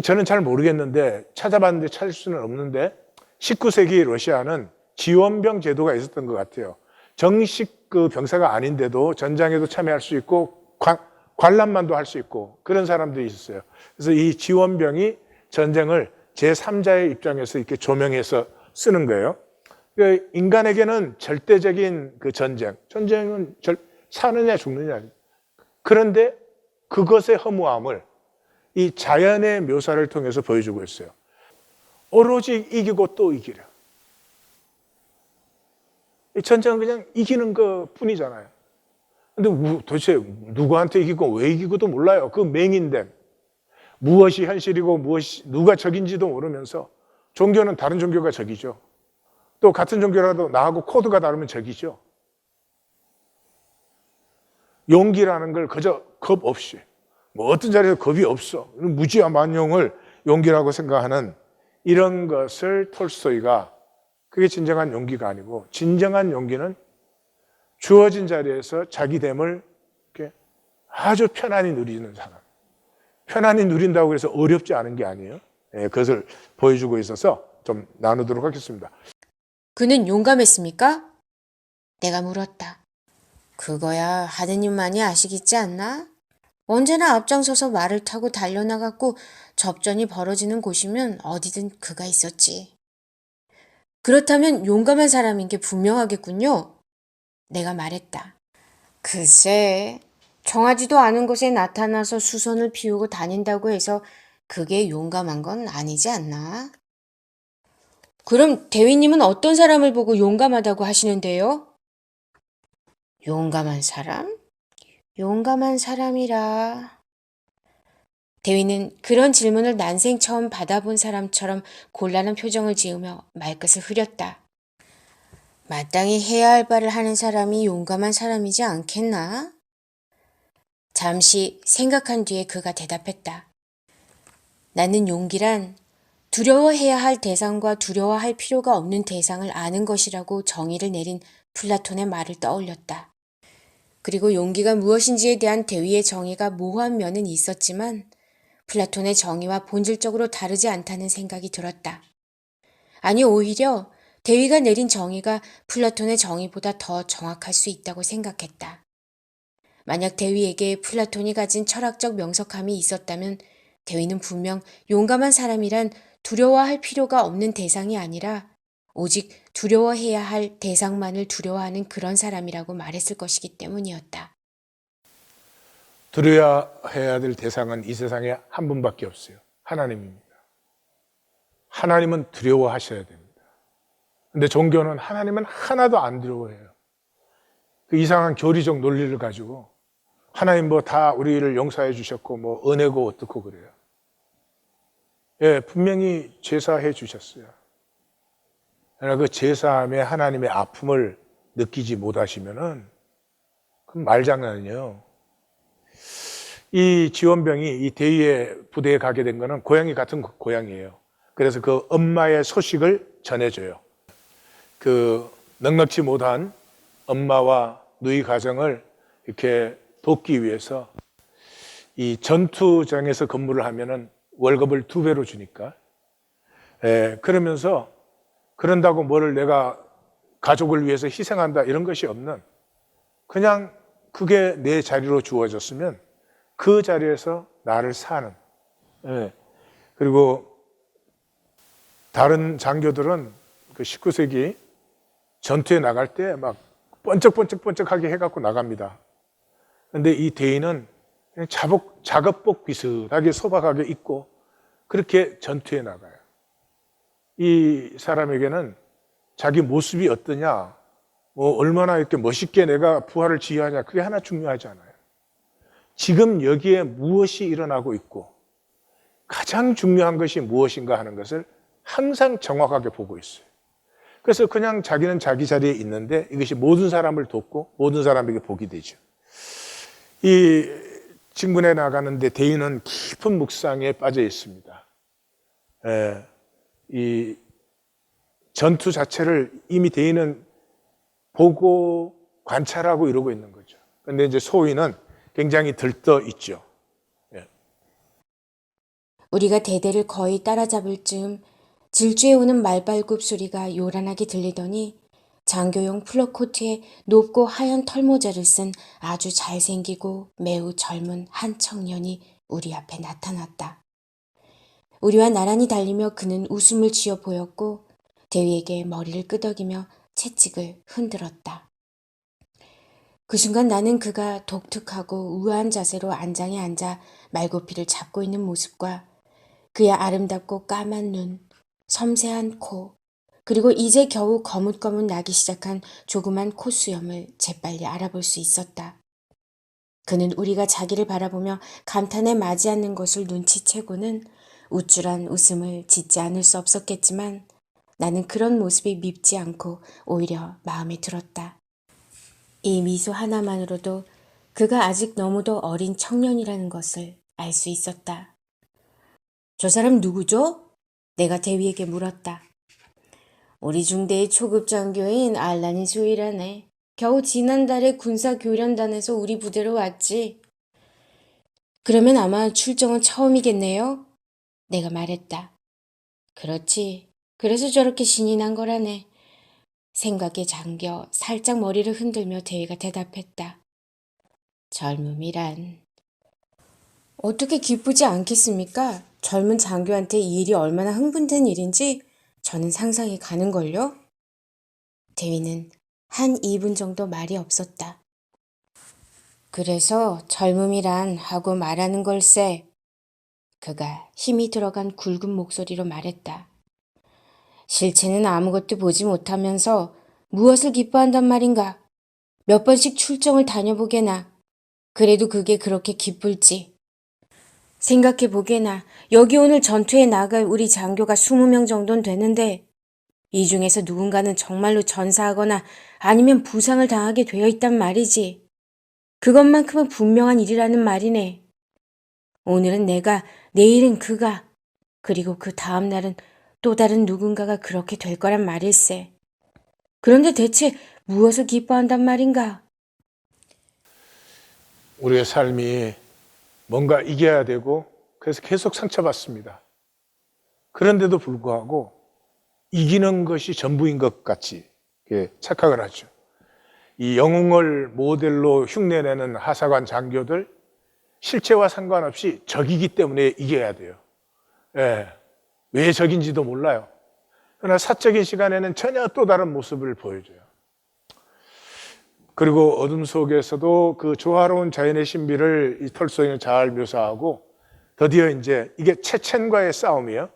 저는 잘 모르겠는데 찾아봤는데 찾을 수는 없는데 19세기 러시아는 지원병 제도가 있었던 것 같아요. 정식 그 병사가 아닌데도 전장에도 참여할 수 있고 관람만도 할 수 있고 그런 사람들이 있었어요. 그래서 이 지원병이 전쟁을 제3자의 입장에서 이렇게 조명해서 쓰는 거예요. 그러니까 인간에게는 절대적인 그 전쟁은 사느냐 죽느냐. 그런데 그것의 허무함을 이 자연의 묘사를 통해서 보여주고 있어요. 오로지 이기고 또 이기려. 이 전쟁은 그냥 이기는 것 뿐이잖아요. 근데 도대체 누구한테 이기고 왜 이기고도 몰라요. 그 맹인된 무엇이 현실이고 누가 적인지도 모르면서 종교는 다른 종교가 적이죠. 또 같은 종교라도 나하고 코드가 다르면 적이죠. 용기라는 걸 그저 겁 없이, 뭐 어떤 자리에서 겁이 없어, 무지만용을 용기라고 생각하는 이런 것을 톨스토이가, 그게 진정한 용기가 아니고, 진정한 용기는 주어진 자리에서 자기 됨을 이렇게 아주 편안히 누리는 사람. 편안히 누린다고 해서 어렵지 않은 게 아니에요. 그것을 보여주고 있어서 좀 나누도록 하겠습니다. 그는 용감했습니까? 내가 물었다. 그거야 하느님만이 아시겠지 않나? 언제나 앞장서서 말을 타고 달려나갔고 접전이 벌어지는 곳이면 어디든 그가 있었지. 그렇다면 용감한 사람인 게 분명하겠군요. 내가 말했다. 글쎄, 정하지도 않은 곳에 나타나서 수선을 피우고 다닌다고 해서 그게 용감한 건 아니지 않나? 그럼 대위님은 어떤 사람을 보고 용감하다고 하시는데요? 용감한 사람? 용감한 사람이라. 대위는 그런 질문을 난생 처음 받아본 사람처럼 곤란한 표정을 지으며 말끝을 흐렸다. 마땅히 해야 할 바를 하는 사람이 용감한 사람이지 않겠나? 잠시 생각한 뒤에 그가 대답했다. 나는 용기란 두려워해야 할 대상과 두려워할 필요가 없는 대상을 아는 것이라고 정의를 내린 플라톤의 말을 떠올렸다. 그리고 용기가 무엇인지에 대한 대위의 정의가 모호한 면은 있었지만 플라톤의 정의와 본질적으로 다르지 않다는 생각이 들었다. 아니, 오히려 대위가 내린 정의가 플라톤의 정의보다 더 정확할 수 있다고 생각했다. 만약 대위에게 플라톤이 가진 철학적 명석함이 있었다면 대위는 분명 용감한 사람이란 두려워할 필요가 없는 대상이 아니라 오직 두려워해야 할 대상만을 두려워하는 그런 사람이라고 말했을 것이기 때문이었다. 두려워해야 될 대상은 이 세상에 한 분밖에 없어요. 하나님입니다. 하나님은 두려워하셔야 됩니다. 근데 종교는 하나님은 하나도 안 두려워해요. 그 이상한 교리적 논리를 가지고 하나님 뭐 다 우리를 용서해 주셨고 뭐 은혜고 어떻고 그래요. 예, 분명히 제사해 주셨어요. 그러나 그 제사함에 하나님의 아픔을 느끼지 못하시면은 그럼 말장난이에요. 이 지원병이 이 대위의 부대에 가게 된 거는 고양이 같은 고양이에요. 그래서 그 엄마의 소식을 전해줘요. 그 넉넉지 못한 엄마와 누이 가정을 이렇게 돕기 위해서 이 전투장에서 근무를 하면은 월급을 2배로 주니까. 그러면서 그런다고 뭐를 내가 가족을 위해서 희생한다 이런 것이 없는, 그냥 그게 내 자리로 주어졌으면 그 자리에서 나를 사는. 그리고 다른 장교들은 그 19세기 전투에 나갈 때 막 번쩍번쩍번쩍하게 해갖고 나갑니다. 근데 이 대위는 그냥 작업복 비슷하게 소박하게 입고 그렇게 전투에 나가요. 이 사람에게는 자기 모습이 어떠냐, 뭐 얼마나 이렇게 멋있게 내가 부하를 지휘하냐, 그게 하나 중요하지 않아요. 지금 여기에 무엇이 일어나고 있고 가장 중요한 것이 무엇인가 하는 것을 항상 정확하게 보고 있어요. 그래서 그냥 자기는 자기 자리에 있는데 이것이 모든 사람을 돕고 모든 사람에게 복이 되죠. 이 진군에 나가는데 대위는 깊은 묵상에 빠져 있습니다. 이 전투 자체를 이미 대위는 보고 관찰하고 이러고 있는 거죠. 그런데 이제 소위는 굉장히 들떠 있죠. 우리가 대대를 거의 따라잡을 즈음 질주해 오는 말발굽 소리가 요란하게 들리더니 장교용 플러코트에 높고 하얀 털모자를 쓴 아주 잘생기고 매우 젊은 한 청년이 우리 앞에 나타났다. 우리와 나란히 달리며 그는 웃음을 지어 보였고 대위에게 머리를 끄덕이며 채찍을 흔들었다. 그 순간 나는 그가 독특하고 우아한 자세로 안장에 앉아 말고피를 잡고 있는 모습과 그의 아름답고 까만 눈, 섬세한 코, 그리고 이제 겨우 거뭇거뭇 나기 시작한 조그만 콧수염을 재빨리 알아볼 수 있었다. 그는 우리가 자기를 바라보며 감탄에 맞이 않는 것을 눈치채고는 우쭐한 웃음을 짓지 않을 수 없었겠지만 나는 그런 모습이 밉지 않고 오히려 마음에 들었다. 이 미소 하나만으로도 그가 아직 너무도 어린 청년이라는 것을 알 수 있었다. 저 사람 누구죠? 내가 대위에게 물었다. 우리 중대의 초급 장교인 알라니 수이라네. 겨우 지난달에 군사교련단에서 우리 부대로 왔지. 그러면 아마 출정은 처음이겠네요? 내가 말했다. 그렇지. 그래서 저렇게 신이 난 거라네. 생각에 잠겨 살짝 머리를 흔들며 대위가 대답했다. 젊음이란. 어떻게 기쁘지 않겠습니까? 젊은 장교한테 이 일이 얼마나 흥분된 일인지 저는 상상이 가는걸요? 대위는 한 2분 정도 말이 없었다. 그래서 젊음이란 하고 말하는 걸세. 그가 힘이 들어간 굵은 목소리로 말했다. 실체는 아무것도 보지 못하면서 무엇을 기뻐한단 말인가? 몇 번씩 출정을 다녀보게나. 그래도 그게 그렇게 기쁠지. 생각해보게나 여기 오늘 전투에 나갈 우리 장교가 20명 정도는 되는데 이 중에서 누군가는 정말로 전사하거나 아니면 부상을 당하게 되어 있단 말이지. 그것만큼은 분명한 일이라는 말이네. 오늘은 내가, 내일은 그가, 그리고 그 다음 날은 또 다른 누군가가 그렇게 될 거란 말일세. 그런데 대체 무엇을 기뻐한단 말인가? 우리의 삶이 뭔가 이겨야 되고 그래서 계속 상처받습니다. 그런데도 불구하고 이기는 것이 전부인 것 같이 착각을 하죠. 이 영웅을 모델로 흉내내는 하사관 장교들 실체와 상관없이 적이기 때문에 이겨야 돼요. 예, 왜 적인지도 몰라요. 그러나 사적인 시간에는 전혀 또 다른 모습을 보여줘요. 그리고 어둠 속에서도 그 조화로운 자연의 신비를 이 톨스토이는 잘 묘사하고 드디어 이제 이게 체첸과의 싸움이에요.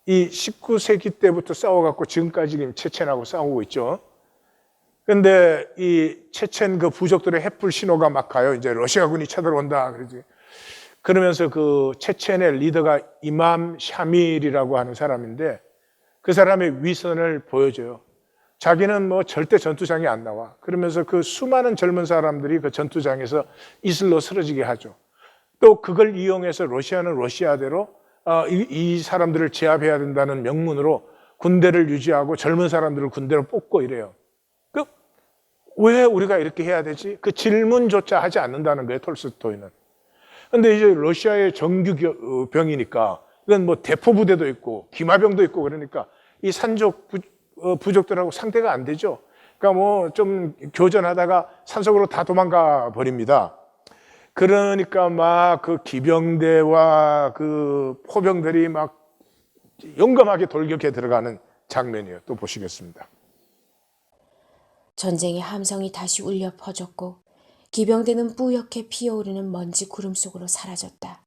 이 19세기 때부터 싸워갖고 지금까지 체첸하고 싸우고 있죠. 근데 이 체첸 그 부족들의 횃불 신호가 막 가요. 이제 러시아군이 쳐들어온다. 그러지. 그러면서 그 체첸의 리더가 이맘 샤밀이라고 하는 사람인데 그 사람의 위선을 보여줘요. 자기는 뭐 절대 전투장에 안 나와. 그러면서 그 수많은 젊은 사람들이 그 전투장에서 이슬로 쓰러지게 하죠. 또 그걸 이용해서 러시아는 러시아대로 이 사람들을 제압해야 된다는 명문으로 군대를 유지하고 젊은 사람들을 군대로 뽑고 이래요. 왜 우리가 이렇게 해야 되지? 그 질문조차 하지 않는다는 거예요, 톨스토이는. 근데 이제 러시아의 정규병이니까 이건 뭐 대포부대도 있고 기마병도 있고 그러니까 이 산족 부족들하고 상대가 안 되죠. 그러니까 뭐 좀 교전하다가 산속으로 다 도망가 버립니다. 그러니까 막 그 기병대와 그 포병들이 막 용감하게 돌격해 들어가는 장면이에요. 또 보시겠습니다. 전쟁의 함성이 다시 울려 퍼졌고 기병대는 뿌옇게 피어오르는 먼지 구름 속으로 사라졌다.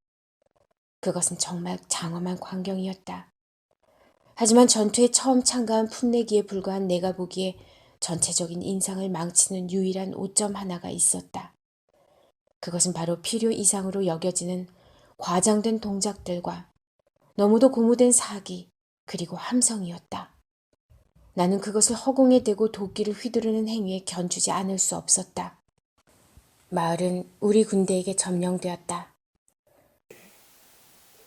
그것은 정말 장엄한 광경이었다. 하지만 전투에 처음 참가한 풋내기에 불과한 내가 보기에 전체적인 인상을 망치는 유일한 오점 하나가 있었다. 그것은 바로 필요 이상으로 여겨지는 과장된 동작들과 너무도 고무된 사기 그리고 함성이었다. 나는 그것을 허공에 대고 도끼를 휘두르는 행위에 견주지 않을 수 없었다. 마을은 우리 군대에게 점령되었다.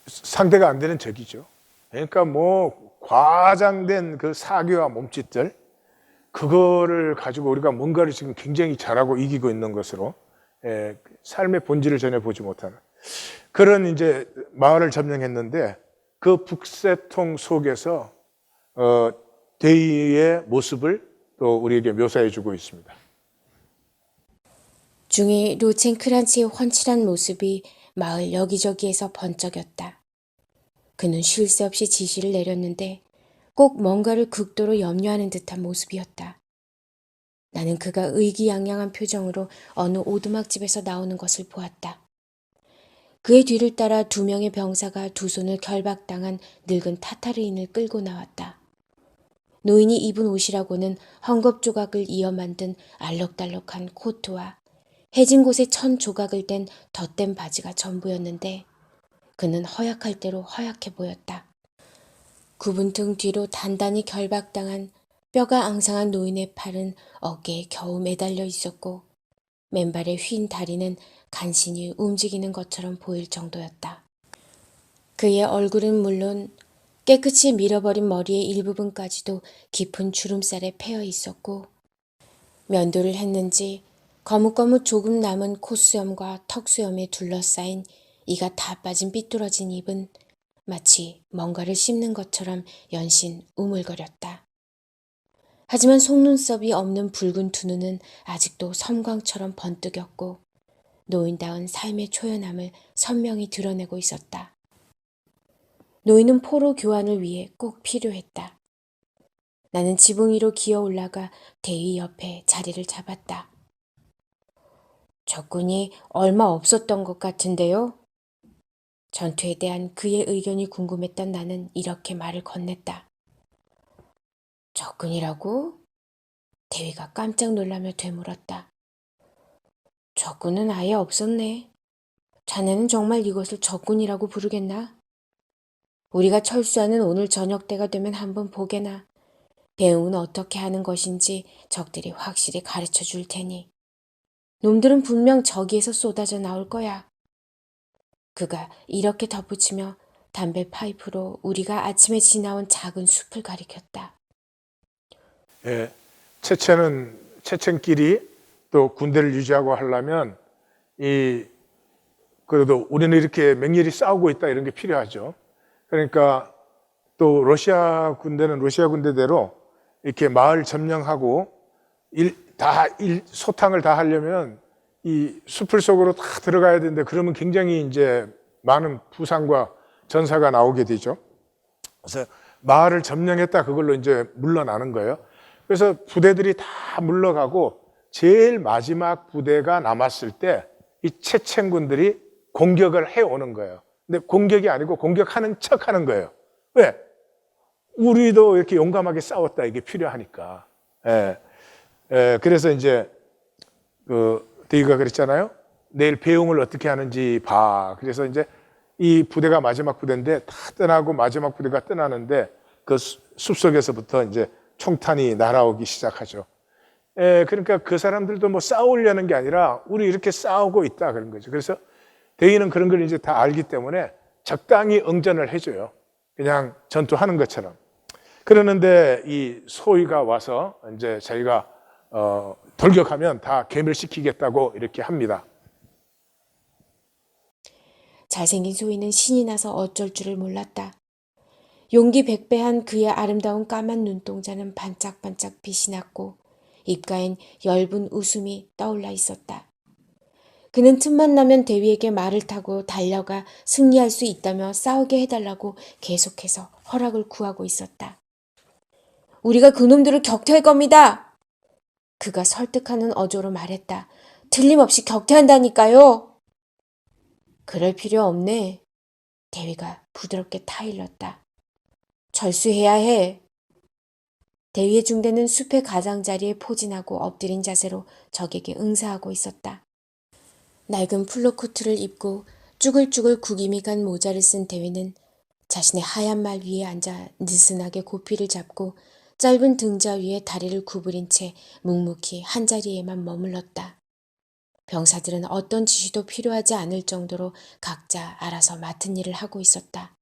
상대가 안 되는 적이죠. 그러니까 뭐 과장된 그 사기와 몸짓들 그거를 가지고 우리가 뭔가를 지금 굉장히 잘하고 이기고 있는 것으로 삶의 본질을 전혀 보지 못하는 그런 이제 마을을 점령했는데 그 북새통 속에서 대의의 모습을 또 우리에게 묘사해주고 있습니다. 중이 루첸크란치의 훤칠한 모습이 마을 여기저기에서 번쩍였다. 그는 쉴 새 없이 지시를 내렸는데 꼭 뭔가를 극도로 염려하는 듯한 모습이었다. 나는 그가 의기양양한 표정으로 어느 오두막집에서 나오는 것을 보았다. 그의 뒤를 따라 2명의 병사가 두 손을 결박당한 늙은 타타르인을 끌고 나왔다. 노인이 입은 옷이라고는 헝겊 조각을 이어 만든 알록달록한 코트와 해진 곳에 천 조각을 뗀 덧댄 바지가 전부였는데 그는 허약할 대로 허약해 보였다. 굽은 등 뒤로 단단히 결박당한 뼈가 앙상한 노인의 팔은 어깨에 겨우 매달려 있었고 맨발의 휜 다리는 간신히 움직이는 것처럼 보일 정도였다. 그의 얼굴은 물론 깨끗이 밀어버린 머리의 일부분까지도 깊은 주름살에 패여 있었고 면도를 했는지 거뭇거뭇 조금 남은 콧수염과 턱수염에 둘러싸인 이가 다 빠진 삐뚤어진 입은 마치 뭔가를 씹는 것처럼 연신 우물거렸다. 하지만 속눈썹이 없는 붉은 두 눈은 아직도 섬광처럼 번뜩였고 노인다운 삶의 초연함을 선명히 드러내고 있었다. 노인은 포로 교환을 위해 꼭 필요했다. 나는 지붕 위로 기어 올라가 대위 옆에 자리를 잡았다. 적군이 얼마 없었던 것 같은데요? 전투에 대한 그의 의견이 궁금했던 나는 이렇게 말을 건넸다. 적군이라고? 대위가 깜짝 놀라며 되물었다. 적군은 아예 없었네. 자네는 정말 이것을 적군이라고 부르겠나? 우리가 철수하는 오늘 저녁 때가 되면 한번 보게나. 대응은 어떻게 하는 것인지 적들이 확실히 가르쳐 줄 테니. 놈들은 분명 저기에서 쏟아져 나올 거야. 그가 이렇게 덧붙이며 담배 파이프로 우리가 아침에 지나온 작은 숲을 가리켰다. 예, 체첸끼리 또 군대를 유지하고 하려면 그래도 우리는 이렇게 맹렬히 싸우고 있다 이런 게 필요하죠. 그러니까 또 러시아 군대는 러시아 군대대로 이렇게 마을 점령하고 소탕을 다 하려면 이 숲을 속으로 다 들어가야 되는데 그러면 굉장히 이제 많은 부상과 전사가 나오게 되죠. 그래서 마을을 점령했다 그걸로 이제 물러나는 거예요. 그래서 부대들이 다 물러가고 제일 마지막 부대가 남았을 때 이 체첸군들이 공격을 해오는 거예요. 근데 공격이 아니고 공격하는 척 하는 거예요. 왜? 우리도 이렇게 용감하게 싸웠다 이게 필요하니까. 그래서 이제 대위가 그랬잖아요. 내일 배웅을 어떻게 하는지 봐. 그래서 이제 이 부대가 마지막 부대인데 다 떠나고 마지막 부대가 떠나는데 그 숲속에서부터 이제 총탄이 날아오기 시작하죠. 그러니까 그 사람들도 뭐 싸우려는 게 아니라 우리 이렇게 싸우고 있다 그런 거죠. 그래서 대위는 그런 걸 이제 다 알기 때문에 적당히 응전을 해줘요. 그냥 전투하는 것처럼. 그러는데 이 소위가 와서 이제 자기가 돌격하면 다 괴멸시키겠다고 이렇게 합니다. 잘생긴 소희는 신이 나서 어쩔 줄을 몰랐다. 용기 백배한 그의 아름다운 까만 눈동자는 반짝반짝 빛이 났고 입가엔 엷은 웃음이 떠올라 있었다. 그는 틈만 나면 대위에게 말을 타고 달려가 승리할 수 있다며 싸우게 해달라고 계속해서 허락을 구하고 있었다. 우리가 그놈들을 격퇴할 겁니다. 그가 설득하는 어조로 말했다. 틀림없이 격퇴한다니까요. 그럴 필요 없네. 대위가 부드럽게 타일렀다. 절수해야 해. 대위의 중대는 숲의 가장자리에 포진하고 엎드린 자세로 적에게 응사하고 있었다. 낡은 플로코트를 입고 쭈글쭈글 구김이 간 모자를 쓴 대위는 자신의 하얀 말 위에 앉아 느슨하게 고삐를 잡고 짧은 등자 위에 다리를 구부린 채 묵묵히 한자리에만 머물렀다. 병사들은 어떤 지시도 필요하지 않을 정도로 각자 알아서 맡은 일을 하고 있었다.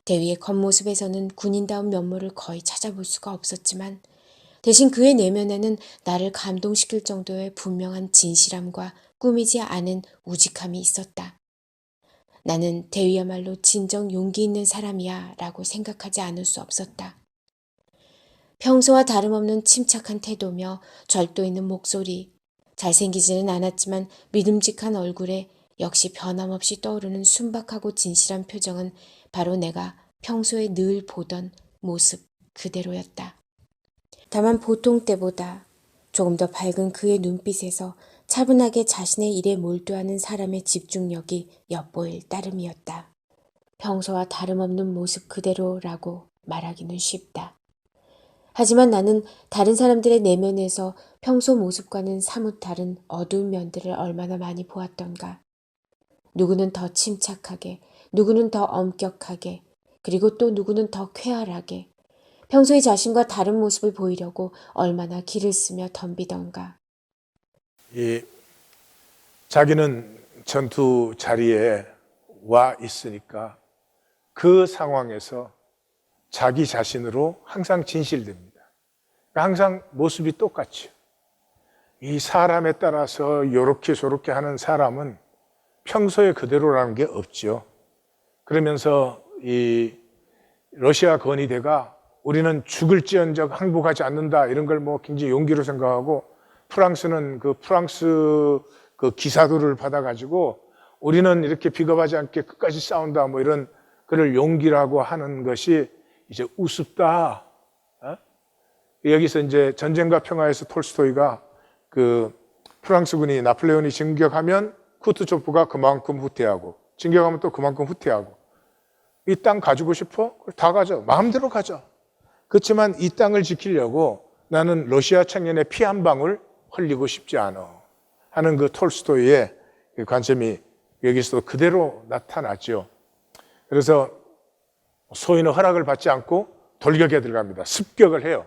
대위의 겉모습에서는 군인다운 면모를 거의 찾아볼 수가 없었지만 대신 그의 내면에는 나를 감동시킬 정도의 분명한 진실함과 꾸미지 않은 우직함이 있었다. 나는 대위야말로 진정 용기 있는 사람이야 라고 생각하지 않을 수 없었다. 평소와 다름없는 침착한 태도며 절도 있는 목소리, 잘생기지는 않았지만 믿음직한 얼굴에 역시 변함없이 떠오르는 순박하고 진실한 표정은 바로 내가 평소에 늘 보던 모습 그대로였다. 다만 보통 때보다 조금 더 밝은 그의 눈빛에서 차분하게 자신의 일에 몰두하는 사람의 집중력이 엿보일 따름이었다. 평소와 다름없는 모습 그대로라고 말하기는 쉽다. 하지만 나는 다른 사람들의 내면에서 평소 모습과는 사뭇 다른 어두운 면들을 얼마나 많이 보았던가. 누구는 더 침착하게, 누구는 더 엄격하게, 그리고 또 누구는 더 쾌활하게, 평소의 자신과 다른 모습을 보이려고 얼마나 기를 쓰며 덤비던가. 자기는 전투 자리에 와 있으니까 그 상황에서 자기 자신으로 항상 진실됩니다. 항상 모습이 똑같죠. 이 사람에 따라서 요렇게 저렇게 하는 사람은 평소에 그대로라는 게 없죠. 그러면서 이 러시아 건의대가 우리는 죽을지언정 항복하지 않는다 이런 걸 뭐 굉장히 용기로 생각하고, 프랑스는 프랑스 기사도를 받아가지고 우리는 이렇게 비겁하지 않게 끝까지 싸운다 뭐 이런 그를 용기라고 하는 것이 이제 우습다. 여기서 이제 전쟁과 평화에서 톨스토이가 프랑스군이 나폴레온이 진격하면 쿠투초프가 그만큼 후퇴하고, 진격하면 또 그만큼 후퇴하고, 이 땅 가지고 싶어? 다 가져. 마음대로 가져. 그렇지만 이 땅을 지키려고 나는 러시아 청년의 피 한 방울 흘리고 싶지 않아 하는 톨스토이의 관점이 여기서 그대로 나타났죠. 그래서 소인은 허락을 받지 않고 돌격에 들어갑니다. 습격을 해요.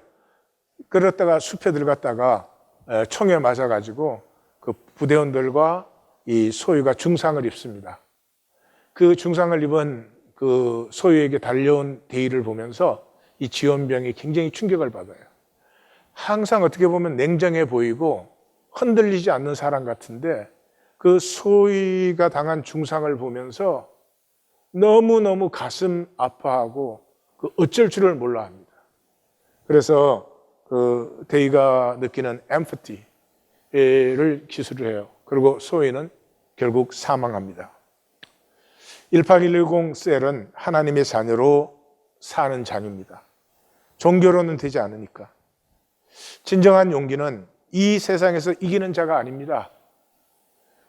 그러다가 숲에 들어갔다가 총에 맞아가지고 부대원들과 이 소유가 중상을 입습니다. 그 중상을 입은 소유에게 달려온 대의를 보면서 이 지원병이 굉장히 충격을 받아요. 항상 어떻게 보면 냉정해 보이고 흔들리지 않는 사람 같은데 소유가 당한 중상을 보면서 너무너무 가슴 아파하고 어쩔 줄을 몰라 합니다. 그래서 대의가 느끼는 empathy를 기술을 해요. 그리고 소위는 결국 사망합니다. 18110 셀은 하나님의 자녀로 사는 자녀입니다. 종교로는 되지 않으니까. 진정한 용기는 이 세상에서 이기는 자가 아닙니다.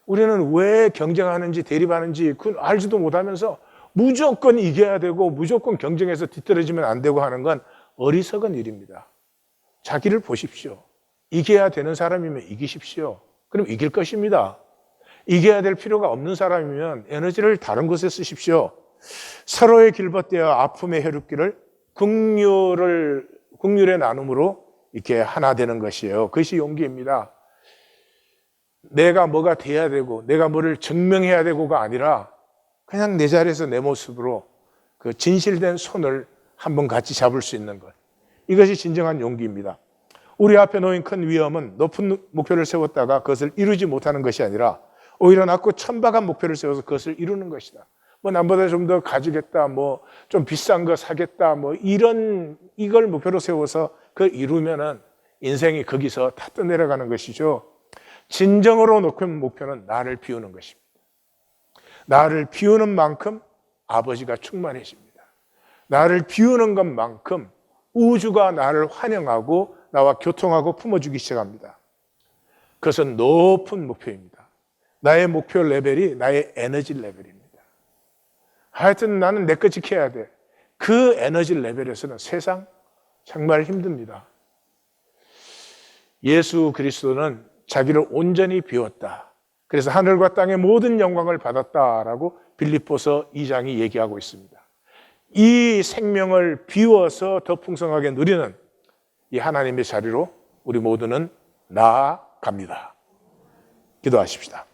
우리는 왜 경쟁하는지 대립하는지 그건 알지도 못하면서 무조건 이겨야 되고 무조건 경쟁해서 뒤떨어지면 안 되고 하는 건 어리석은 일입니다. 자기를 보십시오. 이겨야 되는 사람이면 이기십시오. 그럼 이길 것입니다. 이겨야 될 필요가 없는 사람이면 에너지를 다른 곳에 쓰십시오. 서로의 길벗대어 아픔의 혈육기를 긍휼의 나눔으로 이렇게 하나 되는 것이에요. 그것이 용기입니다. 내가 뭐가 돼야 되고 내가 뭐를 증명해야 되고가 아니라 그냥 내 자리에서 내 모습으로 진실된 손을 한번 같이 잡을 수 있는 것. 이것이 진정한 용기입니다. 우리 앞에 놓인 큰 위험은 높은 목표를 세웠다가 그것을 이루지 못하는 것이 아니라 오히려 낮고 천박한 목표를 세워서 그것을 이루는 것이다. 남보다 좀 더 가지겠다, 좀 비싼 거 사겠다, 이걸 목표로 세워서 그걸 이루면은 인생이 거기서 다 떠내려가는 것이죠. 진정으로 놓은 목표는 나를 비우는 것입니다. 나를 비우는 만큼 아버지가 충만해집니다. 나를 비우는 것만큼 우주가 나를 환영하고 나와 교통하고 품어주기 시작합니다. 그것은 높은 목표입니다. 나의 목표 레벨이 나의 에너지 레벨입니다. 하여튼 나는 내 것 지켜야 돼. 그 에너지 레벨에서는 세상 정말 힘듭니다. 예수 그리스도는 자기를 온전히 비웠다. 그래서 하늘과 땅의 모든 영광을 받았다라고 빌립보서 2장이 얘기하고 있습니다. 이 생명을 비워서 더 풍성하게 누리는 이 하나님의 자리로 우리 모두는 나아갑니다. 기도하십시다.